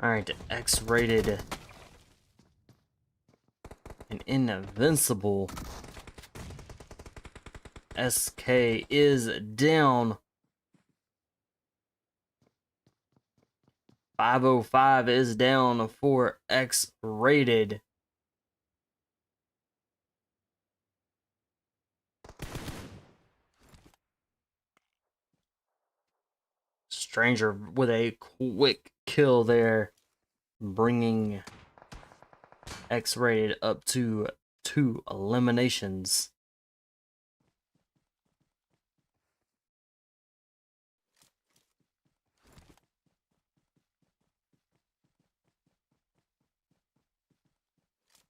Alright, X-rated and Invincible. SK is down. 505 is down for X-rated. Stranger with a quick kill there, bringing X-rated up to 2 eliminations.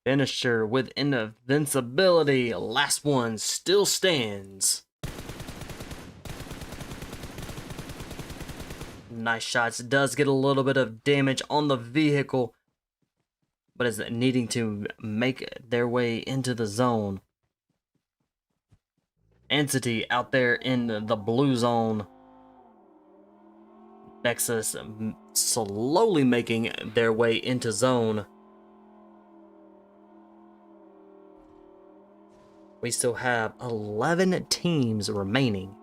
Finisher with invincibility. Last one still stands. Nice shots. Does get a little bit of damage on the vehicle, but is needing to make their way into the zone. Entity out there in the blue zone. Nexus slowly making their way into zone. We still have 11 teams remaining.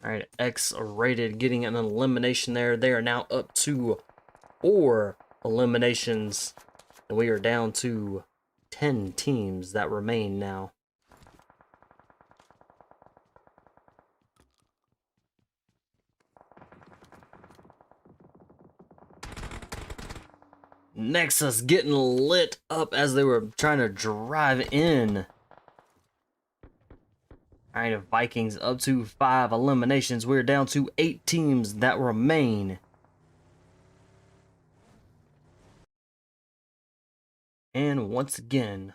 Alright, X-rated getting an elimination there. They are now up to 4 eliminations. And we are down to 10 teams that remain now. Nexus getting lit up as they were trying to drive in. Alright, Vikings up to 5 eliminations. We're down to 8 teams that remain. And once again,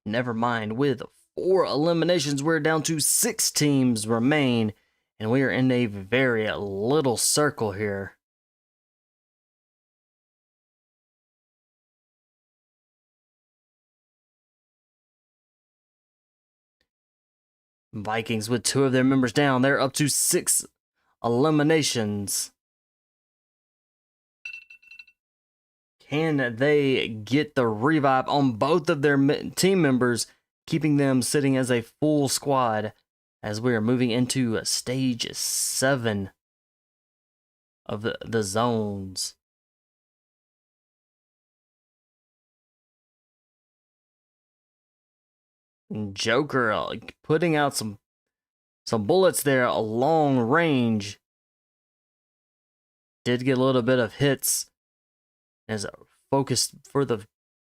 never mind, with 4 eliminations, we're down to 6 teams remain. And we are in a very little circle here. Vikings with 2 of their members down. They're up to 6 eliminations. Can they get the revive on both of their team members, keeping them sitting as a full squad as we are moving into stage 7 of the zones? Joker putting out some bullets there, a long range. Did get a little bit of hits as focused for the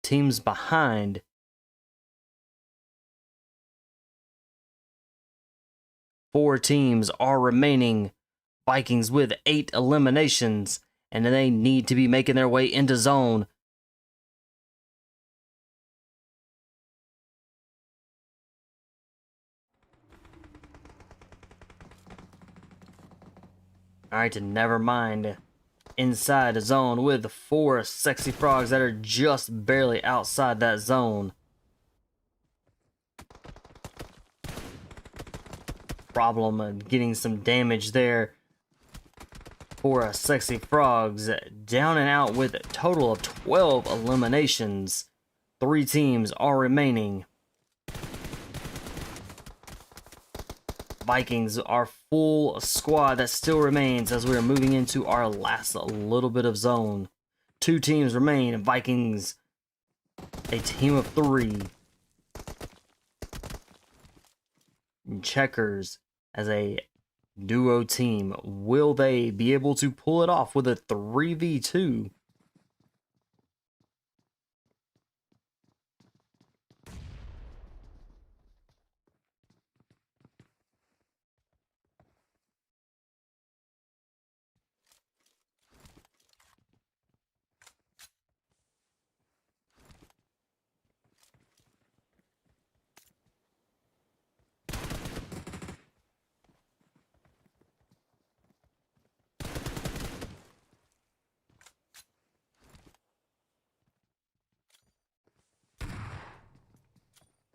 teams behind. Four teams are remaining. Vikings with 8 eliminations, and they need to be making their way into zone. Alright, never mind. Inside the zone with 4 sexy frogs that are just barely outside that zone. Problem getting some damage there for sexy frogs. Down and out with a total of 12 eliminations. 3 teams are remaining. Vikings are full squad that still remains as we are moving into our last little bit of zone. 2 teams remain. Vikings, a team of 3. Checkers as a duo team. Will they be able to pull it off with a 3v2?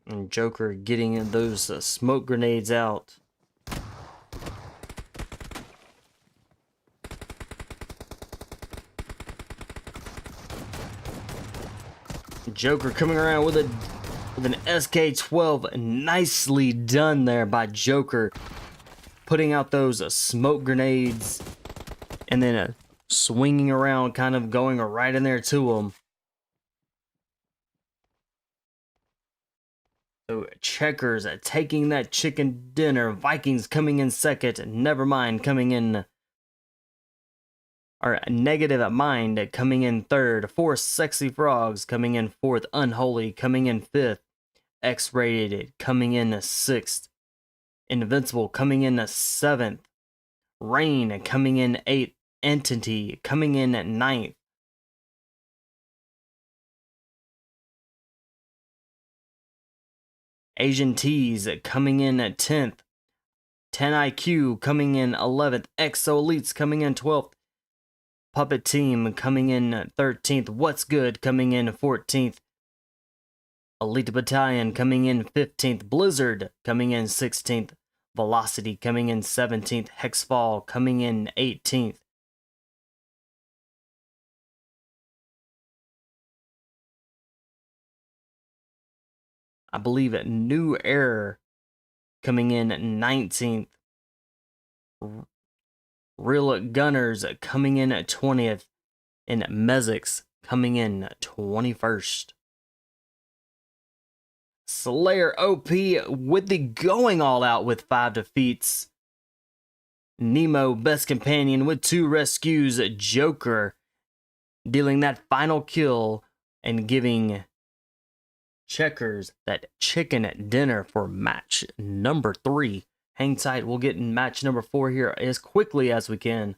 And Joker getting those smoke grenades out. Joker coming around with an SK-12. Nicely done there by Joker. Putting out those smoke grenades. And then swinging around, kind of going right in there to him. So Checkers taking that chicken dinner. Vikings coming in second. Nevermind coming in. Or Negative Mind coming in third. Four Sexy Frogs coming in fourth. Unholy coming in fifth. X-Rated coming in sixth. Invincible coming in seventh. Rain coming in eighth. Entity coming in at ninth. Asian Tees coming in at 10th. 10IQ coming in 11th. EXO Elites coming in 12th. Puppet Team coming in 13th. What's Good coming in 14th. Elite Battalion coming in 15th. Blizzard coming in 16th. Velocity coming in 17th. HexFall coming in 18th. I believe New Error coming in 19th. Real Gunners coming in at 20th. And Mezexis coming in 21st. Slayer OP with the going all out with 5 defeats. Nemo Best Companion with 2 rescues. Joker dealing that final kill and giving Checkers that chicken dinner for match number 3. Hang tight, we'll get in match number 4 here as quickly as we can.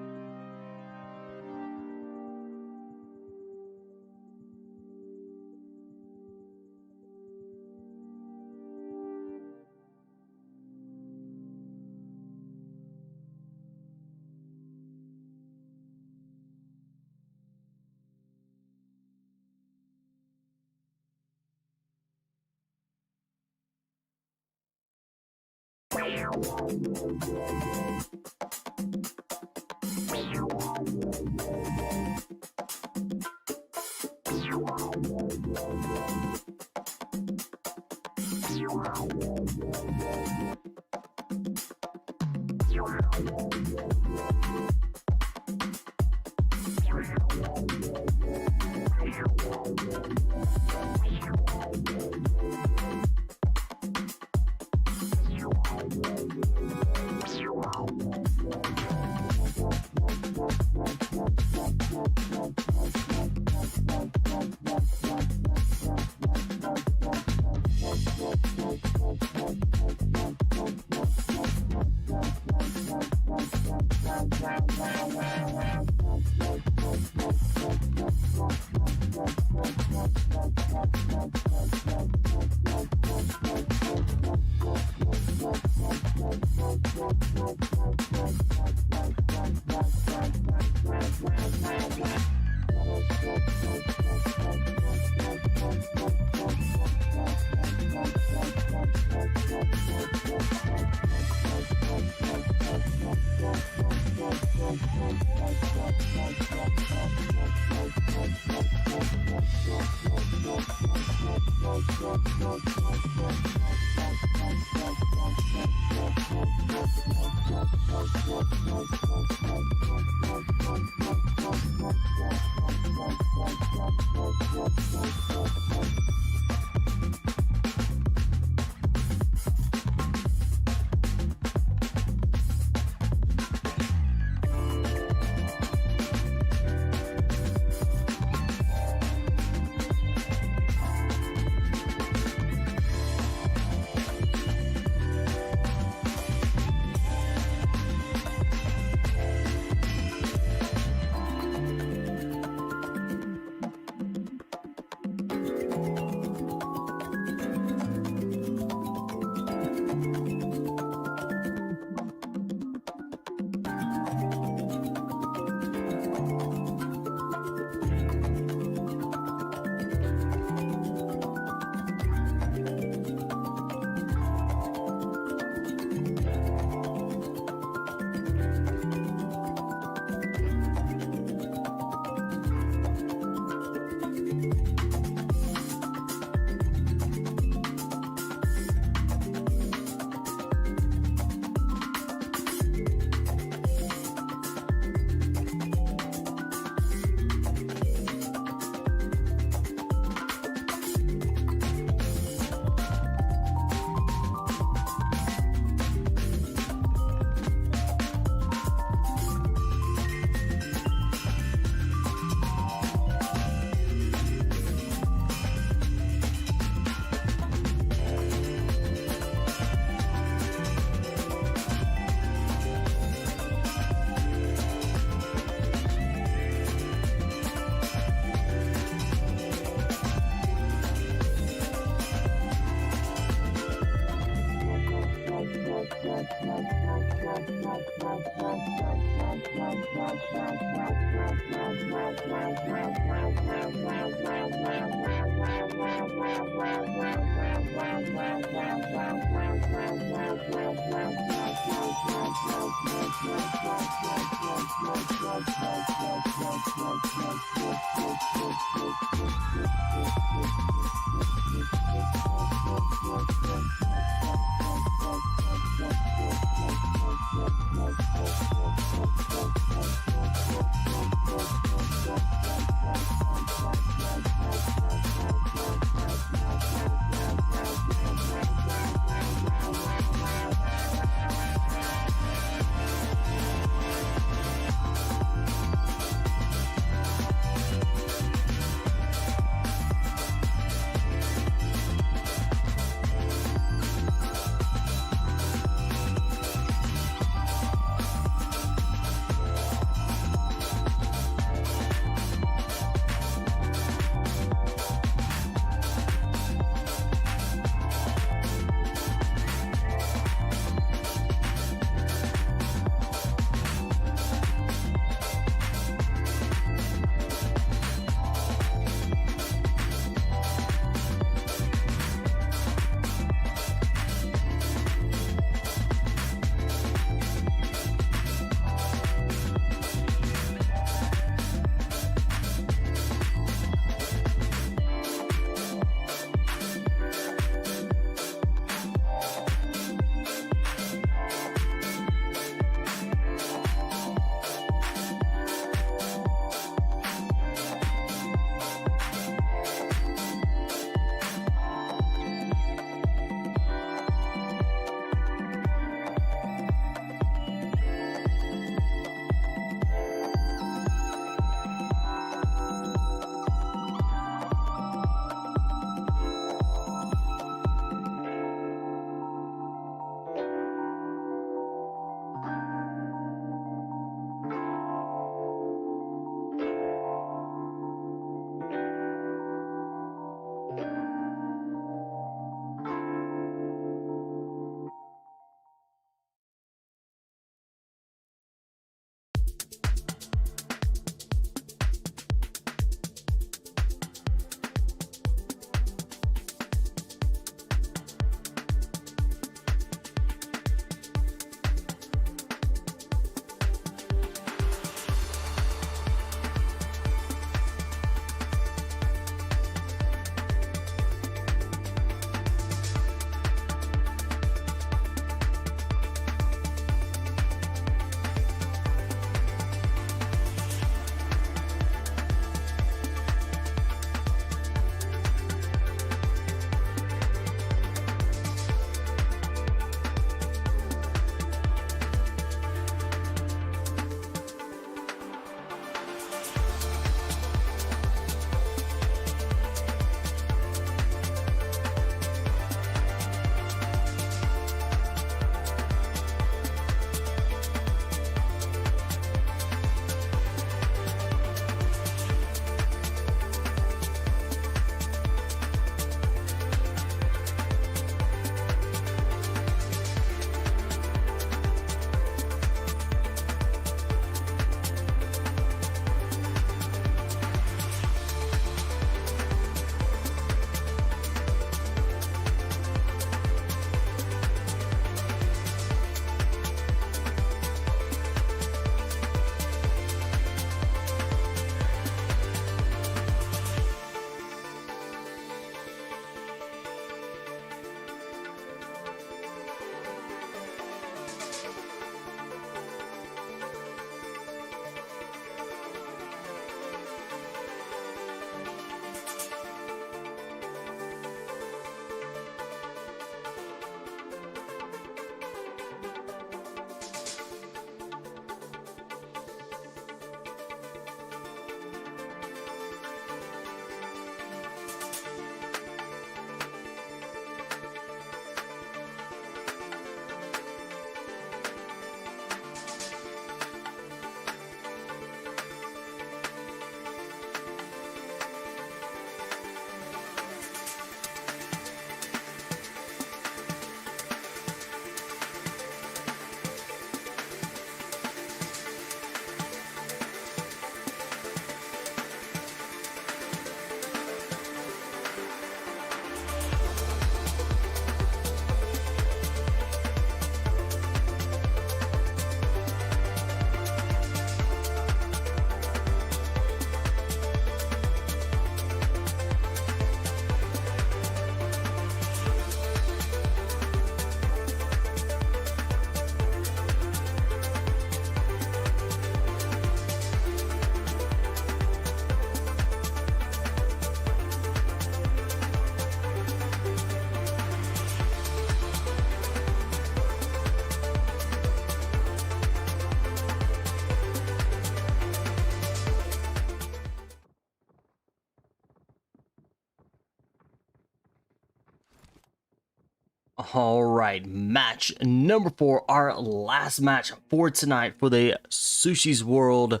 All right, match number 4, our last match for tonight for the Sushi's World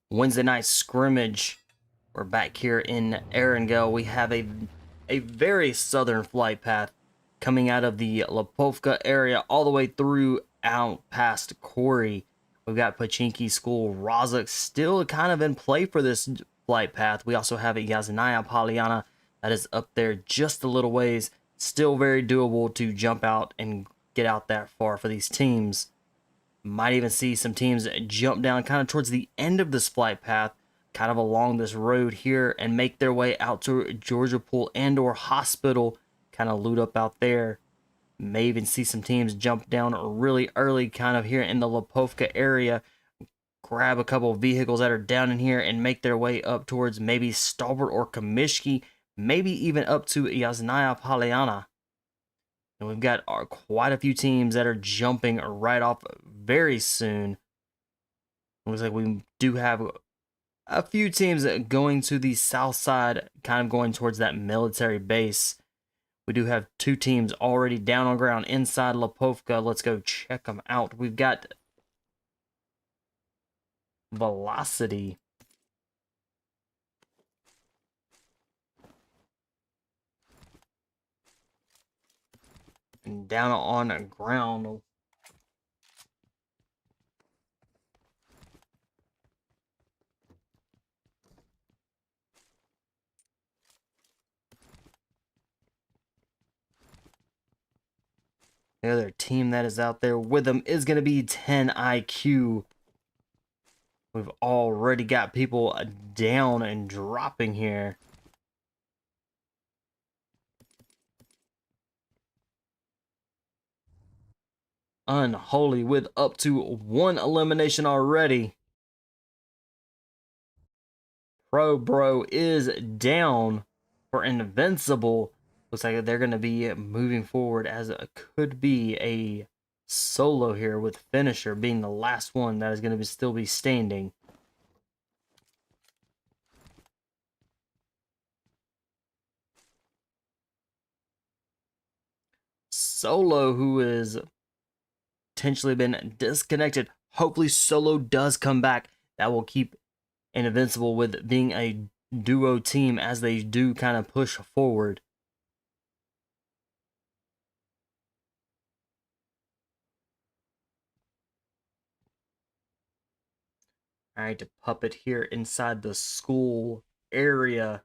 Wednesday night scrimmage. We're back here in Erangel. We have a very southern flight path coming out of the Lipovka area all the way through out past Kori. We've got Pachinki School, Rozuk still kind of in play for this flight path. We also have a Yaznaya Polyana that is up there just a little ways. Still very doable to jump out and get out that far for these teams. Might even see some teams jump down kind of towards the end of this flight path, kind of along this road here, and make their way out to Georgia Pool and or Hospital, kind of loot up out there. May even see some teams jump down really early kind of here in the Lipovka area, grab a couple of vehicles that are down in here and make their way up towards maybe Stalwart or Kamishki, maybe even up to Yaznaya Polyana. And we've got quite a few teams that are jumping right off very soon. Looks like we do have a few teams going to the south side, kind of going towards that military base. We do have 2 teams already down on ground inside Lipovka. Let's go check them out. We've got Velocity. And down on ground. The other team that is out there with them is going to be TenIQ. We've already got people down and dropping here. Unholy with up to 1 elimination already. Pro Bro is down for Invincible. Looks like they're going to be moving forward as it could be a solo here, with Finisher being the last one that is going to still be standing. Solo, who is potentially been disconnected. Hopefully Solo does come back. That will keep Invincible with being a duo team as they do kind of push forward. All right, to Puppet here inside the school area.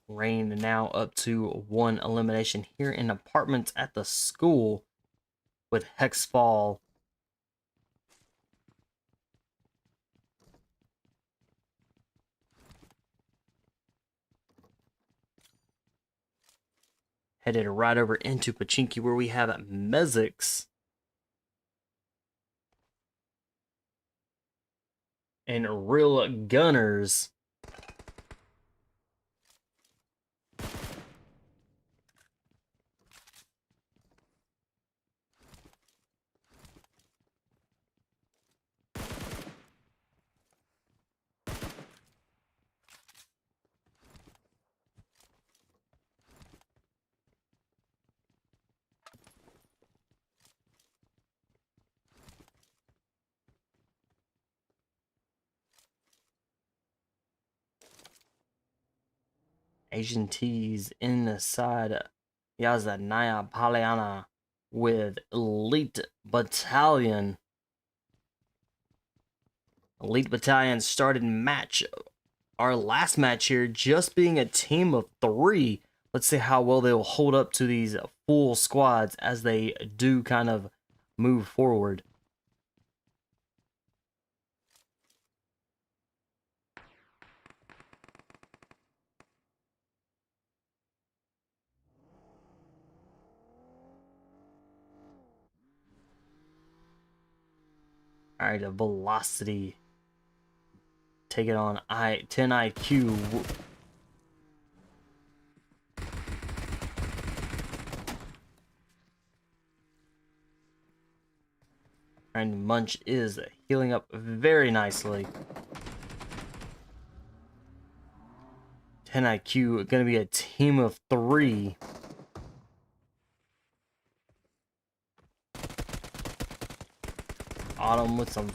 Rain now up to 1 elimination here in apartments at the school with HexFall. Headed right over into Pachinki where we have Mezexis and Real Gunners. Asian tees inside Yaznaya Polyana with Elite Battalion. Elite Battalion started our last match here, just being a team of 3. Let's see how well they will hold up to these full squads as they do kind of move forward. All right, a Velocity taking on TenIQ. And Munch is healing up very nicely. TenIQ going to be a team of 3. Autumn with some...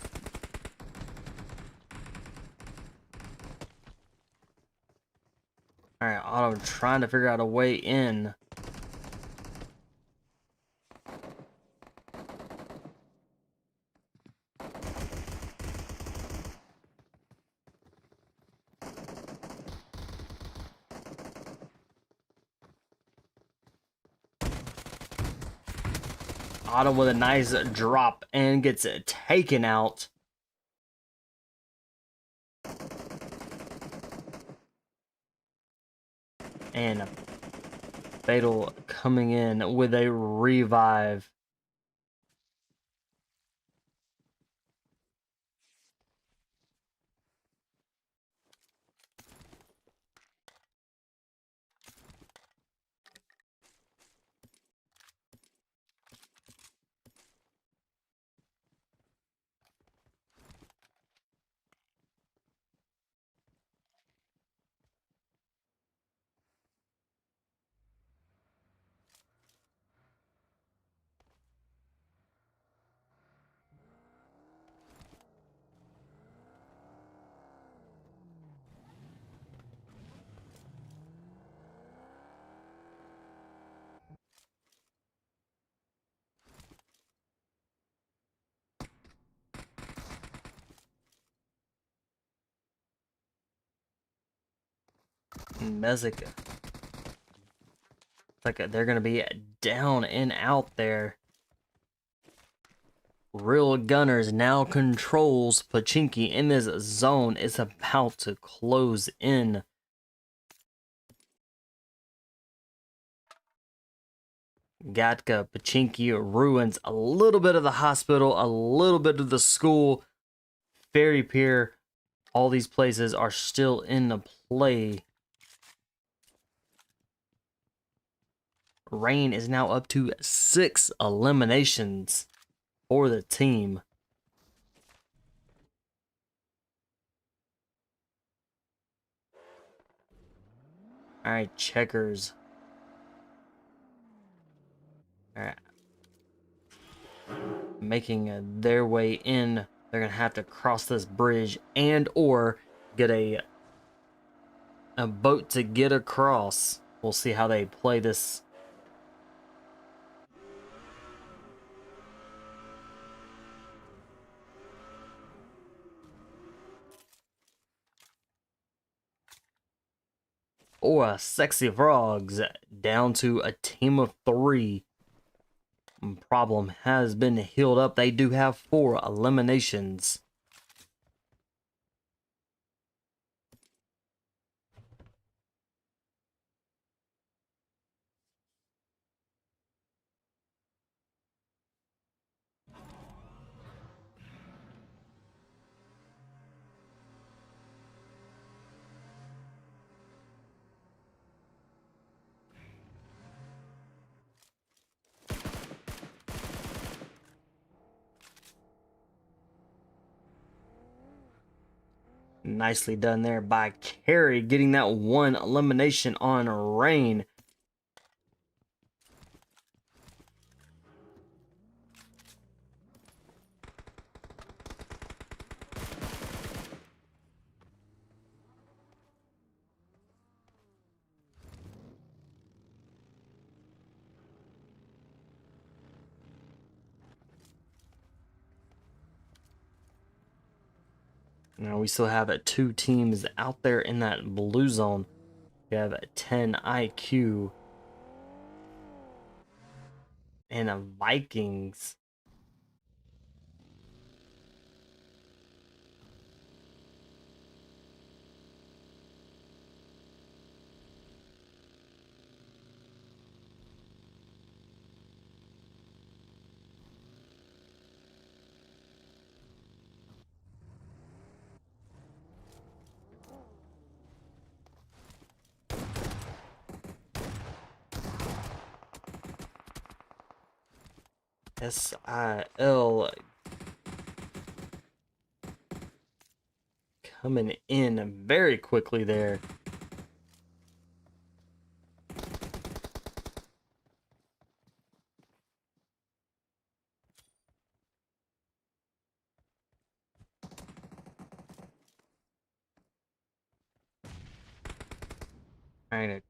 Alright, Autumn trying to figure out a way in. Autumn with a nice drop and gets it taken out. And Fatal coming in with a revive. Mezexis. It's like they're gonna be down and out there. Real Gunners now controls Pachinki in this zone. It's about to close in. Gatka, Pachinki ruins a little bit of the hospital, a little bit of the school. Ferry Pier, all these places are still in the play. Rain is now up to 6 eliminations for the team. Alright, Checkers. Alright. Making their way in. They're going to have to cross this bridge and or get a boat to get across. We'll see how they play this. Or Sexy Frogs down to a team of 3. Problem has been healed up. They do have 4 eliminations. Nicely done there by Carrie, getting that 1 elimination on Rain. Now we still have 2 teams out there in that blue zone. We have 10IQ and a Vikings. SIL coming in very quickly there. Alright,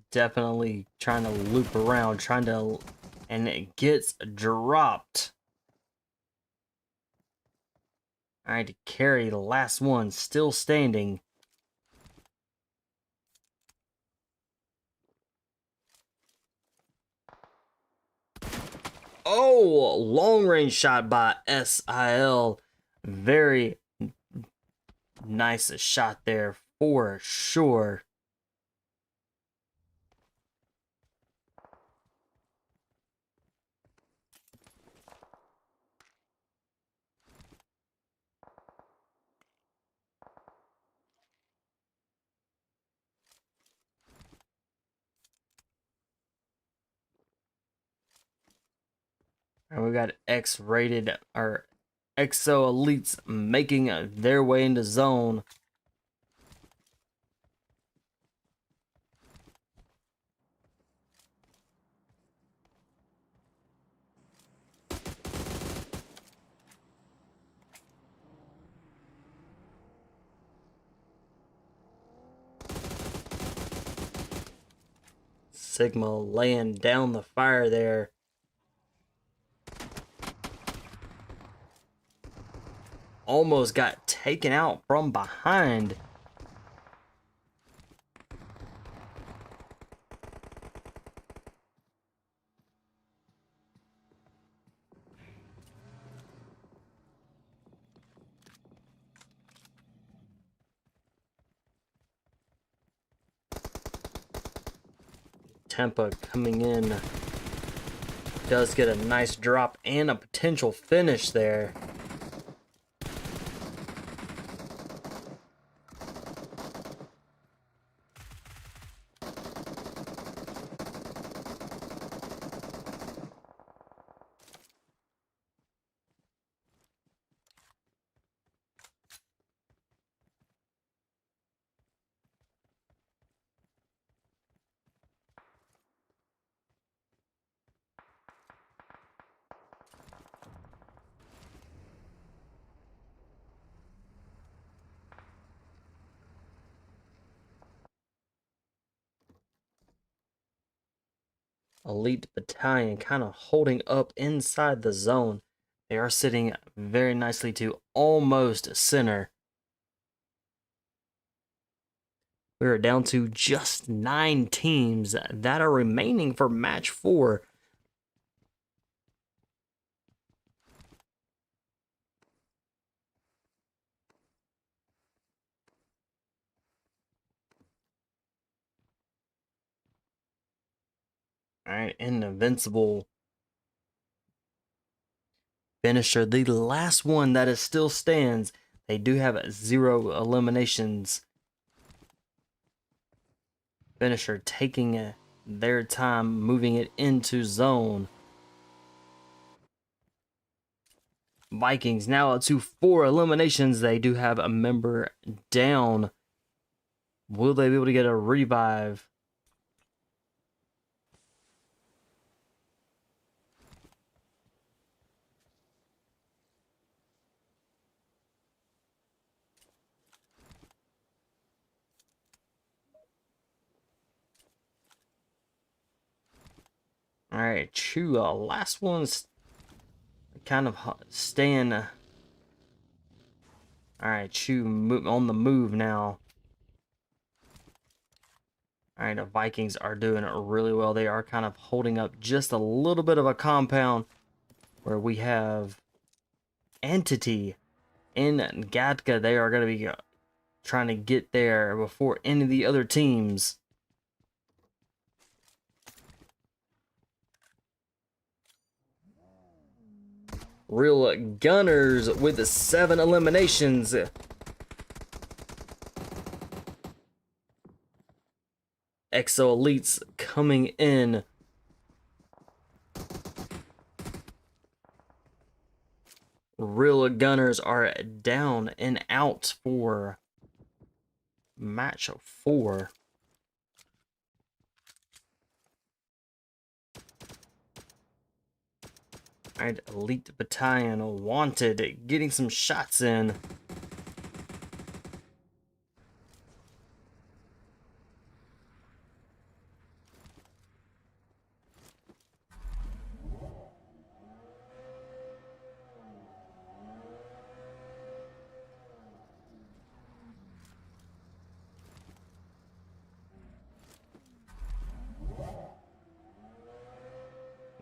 definitely trying to loop around, and it gets dropped. Alright, carry the last one, still standing. Oh, long range shot by SIL. Very nice shot there for sure. And we got X-rated, or EXO Elites making their way into zone. Sigma laying down the fire there. Almost got taken out from behind. Tempa coming in. Does get a nice drop and a potential finish there. Elite Battalion kind of holding up inside the zone. They are sitting very nicely to almost center. We are down to just 9 teams that are remaining for match 4. Alright, Invincible finisher, the last one that is still stands. They do have 0 eliminations. Finisher taking their time, moving it into zone. Vikings now up to 4 eliminations. They do have a member down. Will they be able to get a revive? All right, Chew, last one's kind of staying. All right, Chew on the move now. All right, the Vikings are doing it really well. They are kind of holding up just a little bit of a compound where we have Entity in Gatka. They are going to be trying to get there before any of the other teams. Real Gunners with the 7 eliminations. EXO Elites coming in. Real Gunners are down and out for match 4. Alright, Elite Battalion wanted, getting some shots in.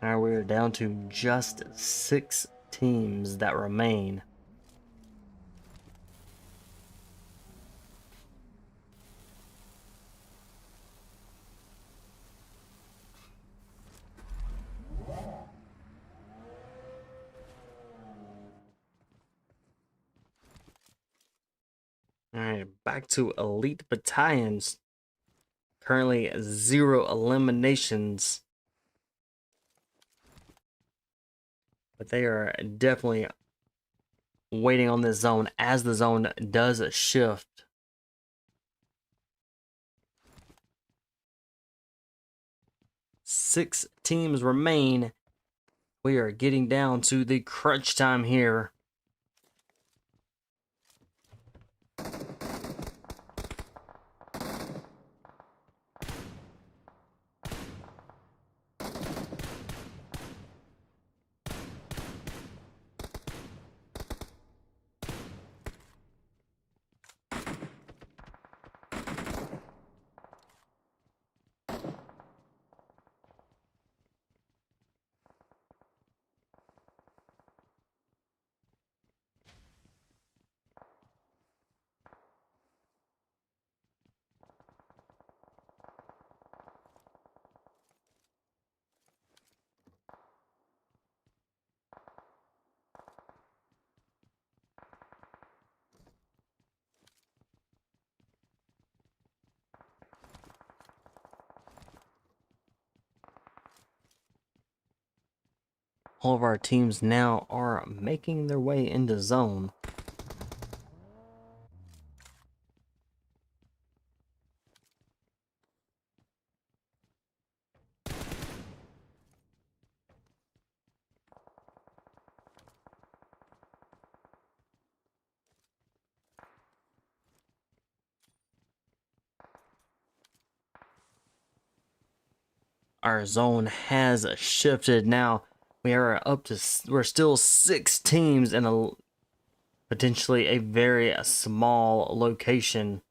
Now we're down to just 6 teams that remain. Alright, back to Elite Battalions. Currently 0 eliminations. But they are definitely waiting on this zone as the zone does shift. Six teams remain. We are getting down to the crunch time here. All of our teams now are making their way into zone. Our zone has shifted now. We're still 6 teams in a potentially a very small location.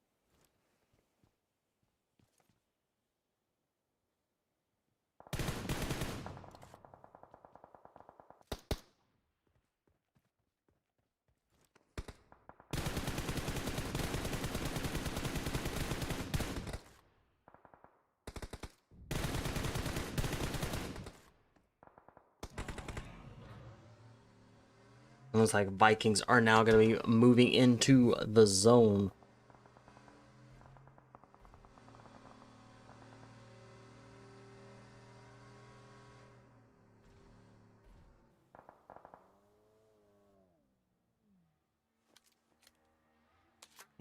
It looks like Vikings are now going to be moving into the zone.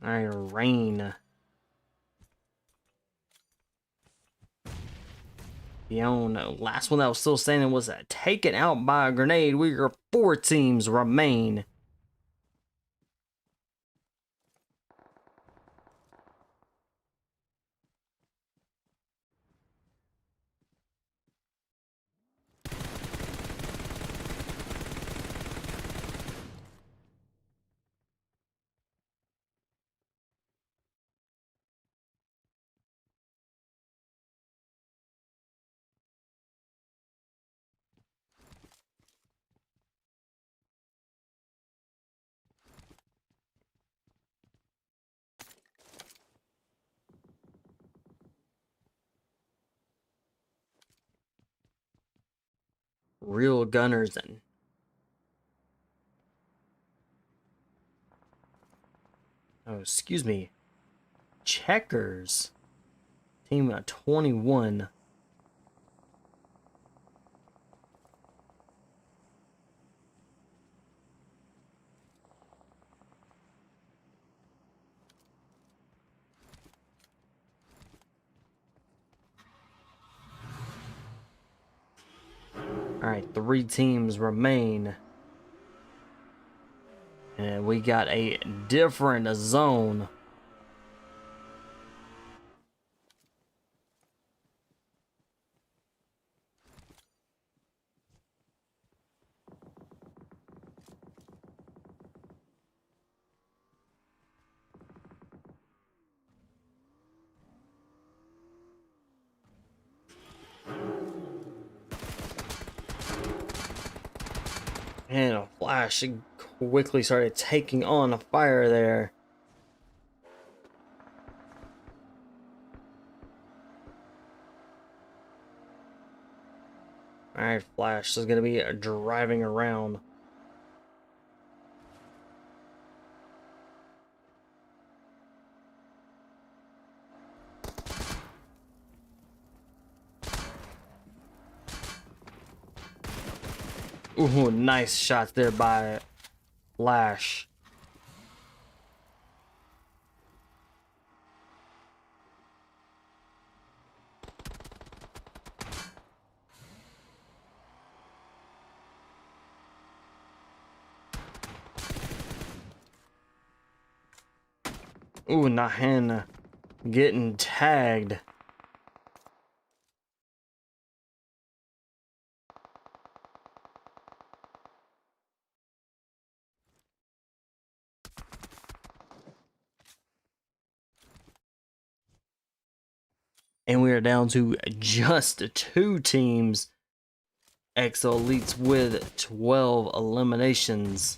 All right, rain. The last one that was still standing was taken out by a grenade. We are 4 teams remain. Real gunners and excuse me, checkers. Team 21. All right, 3 teams remain. And we got a different zone. And a flash quickly started taking on a fire there. Alright, Flash is going to be driving around. Ooh, nice shots there by Flash. Ooh, Nahan getting tagged. And we are down to just 2 teams. EXO Elites with 12 eliminations.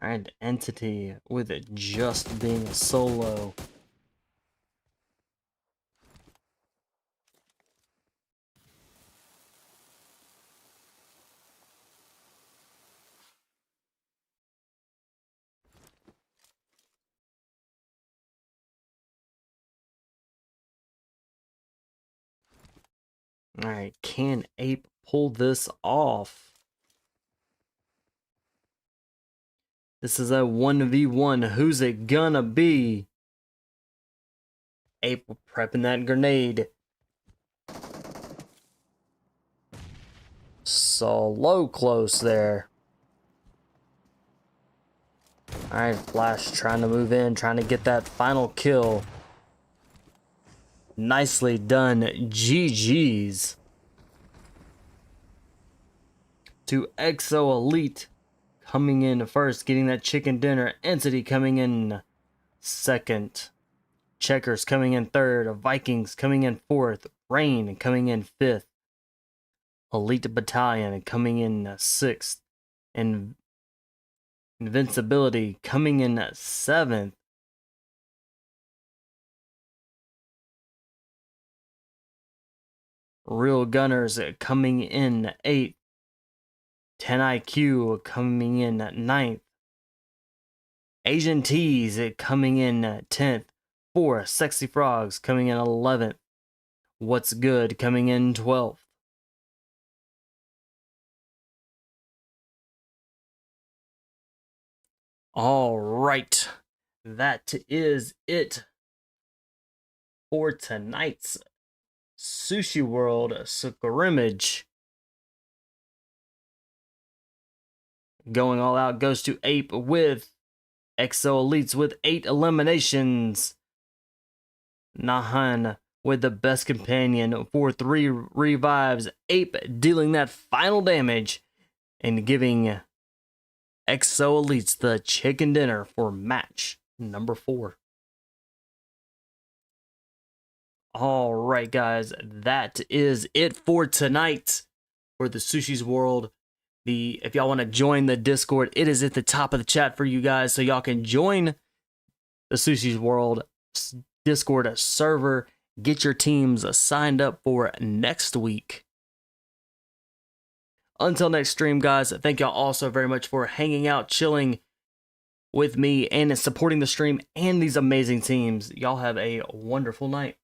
And Entity with it just being a solo. Alright, can Ape pull this off? This is a 1v1. Who's it gonna be? Ape prepping that grenade. Solo close there. Alright, Flash trying to move in, trying to get that final kill. Nicely done. GG's. To EXO Elite coming in first, getting that chicken dinner. Entity coming in second. Checkers coming in third. Vikings coming in fourth. Rain coming in fifth. Elite Battalion coming in sixth. And Invincibility coming in seventh. Real Gunners coming in 8th. TenIQ coming in 9th. Asian Tees coming in 10th. 4 Sexy Frogs coming in 11th. What's Good coming in 12th. All right, that is it for tonight's Sushi World Scrimmage. Going all out goes to Ape with EXO Elites with 8 eliminations. Nahan with the best companion for 3 revives. Ape dealing that final damage and giving EXO Elites the chicken dinner for match number 4. All right, guys, that is it for tonight for the Sushi's World. If y'all want to join the Discord, it is at the top of the chat for you guys, so y'all can join the Sushi's World Discord server. Get your teams signed up for next week. Until next stream, guys, thank y'all also very much for hanging out, chilling with me, and supporting the stream and these amazing teams. Y'all have a wonderful night.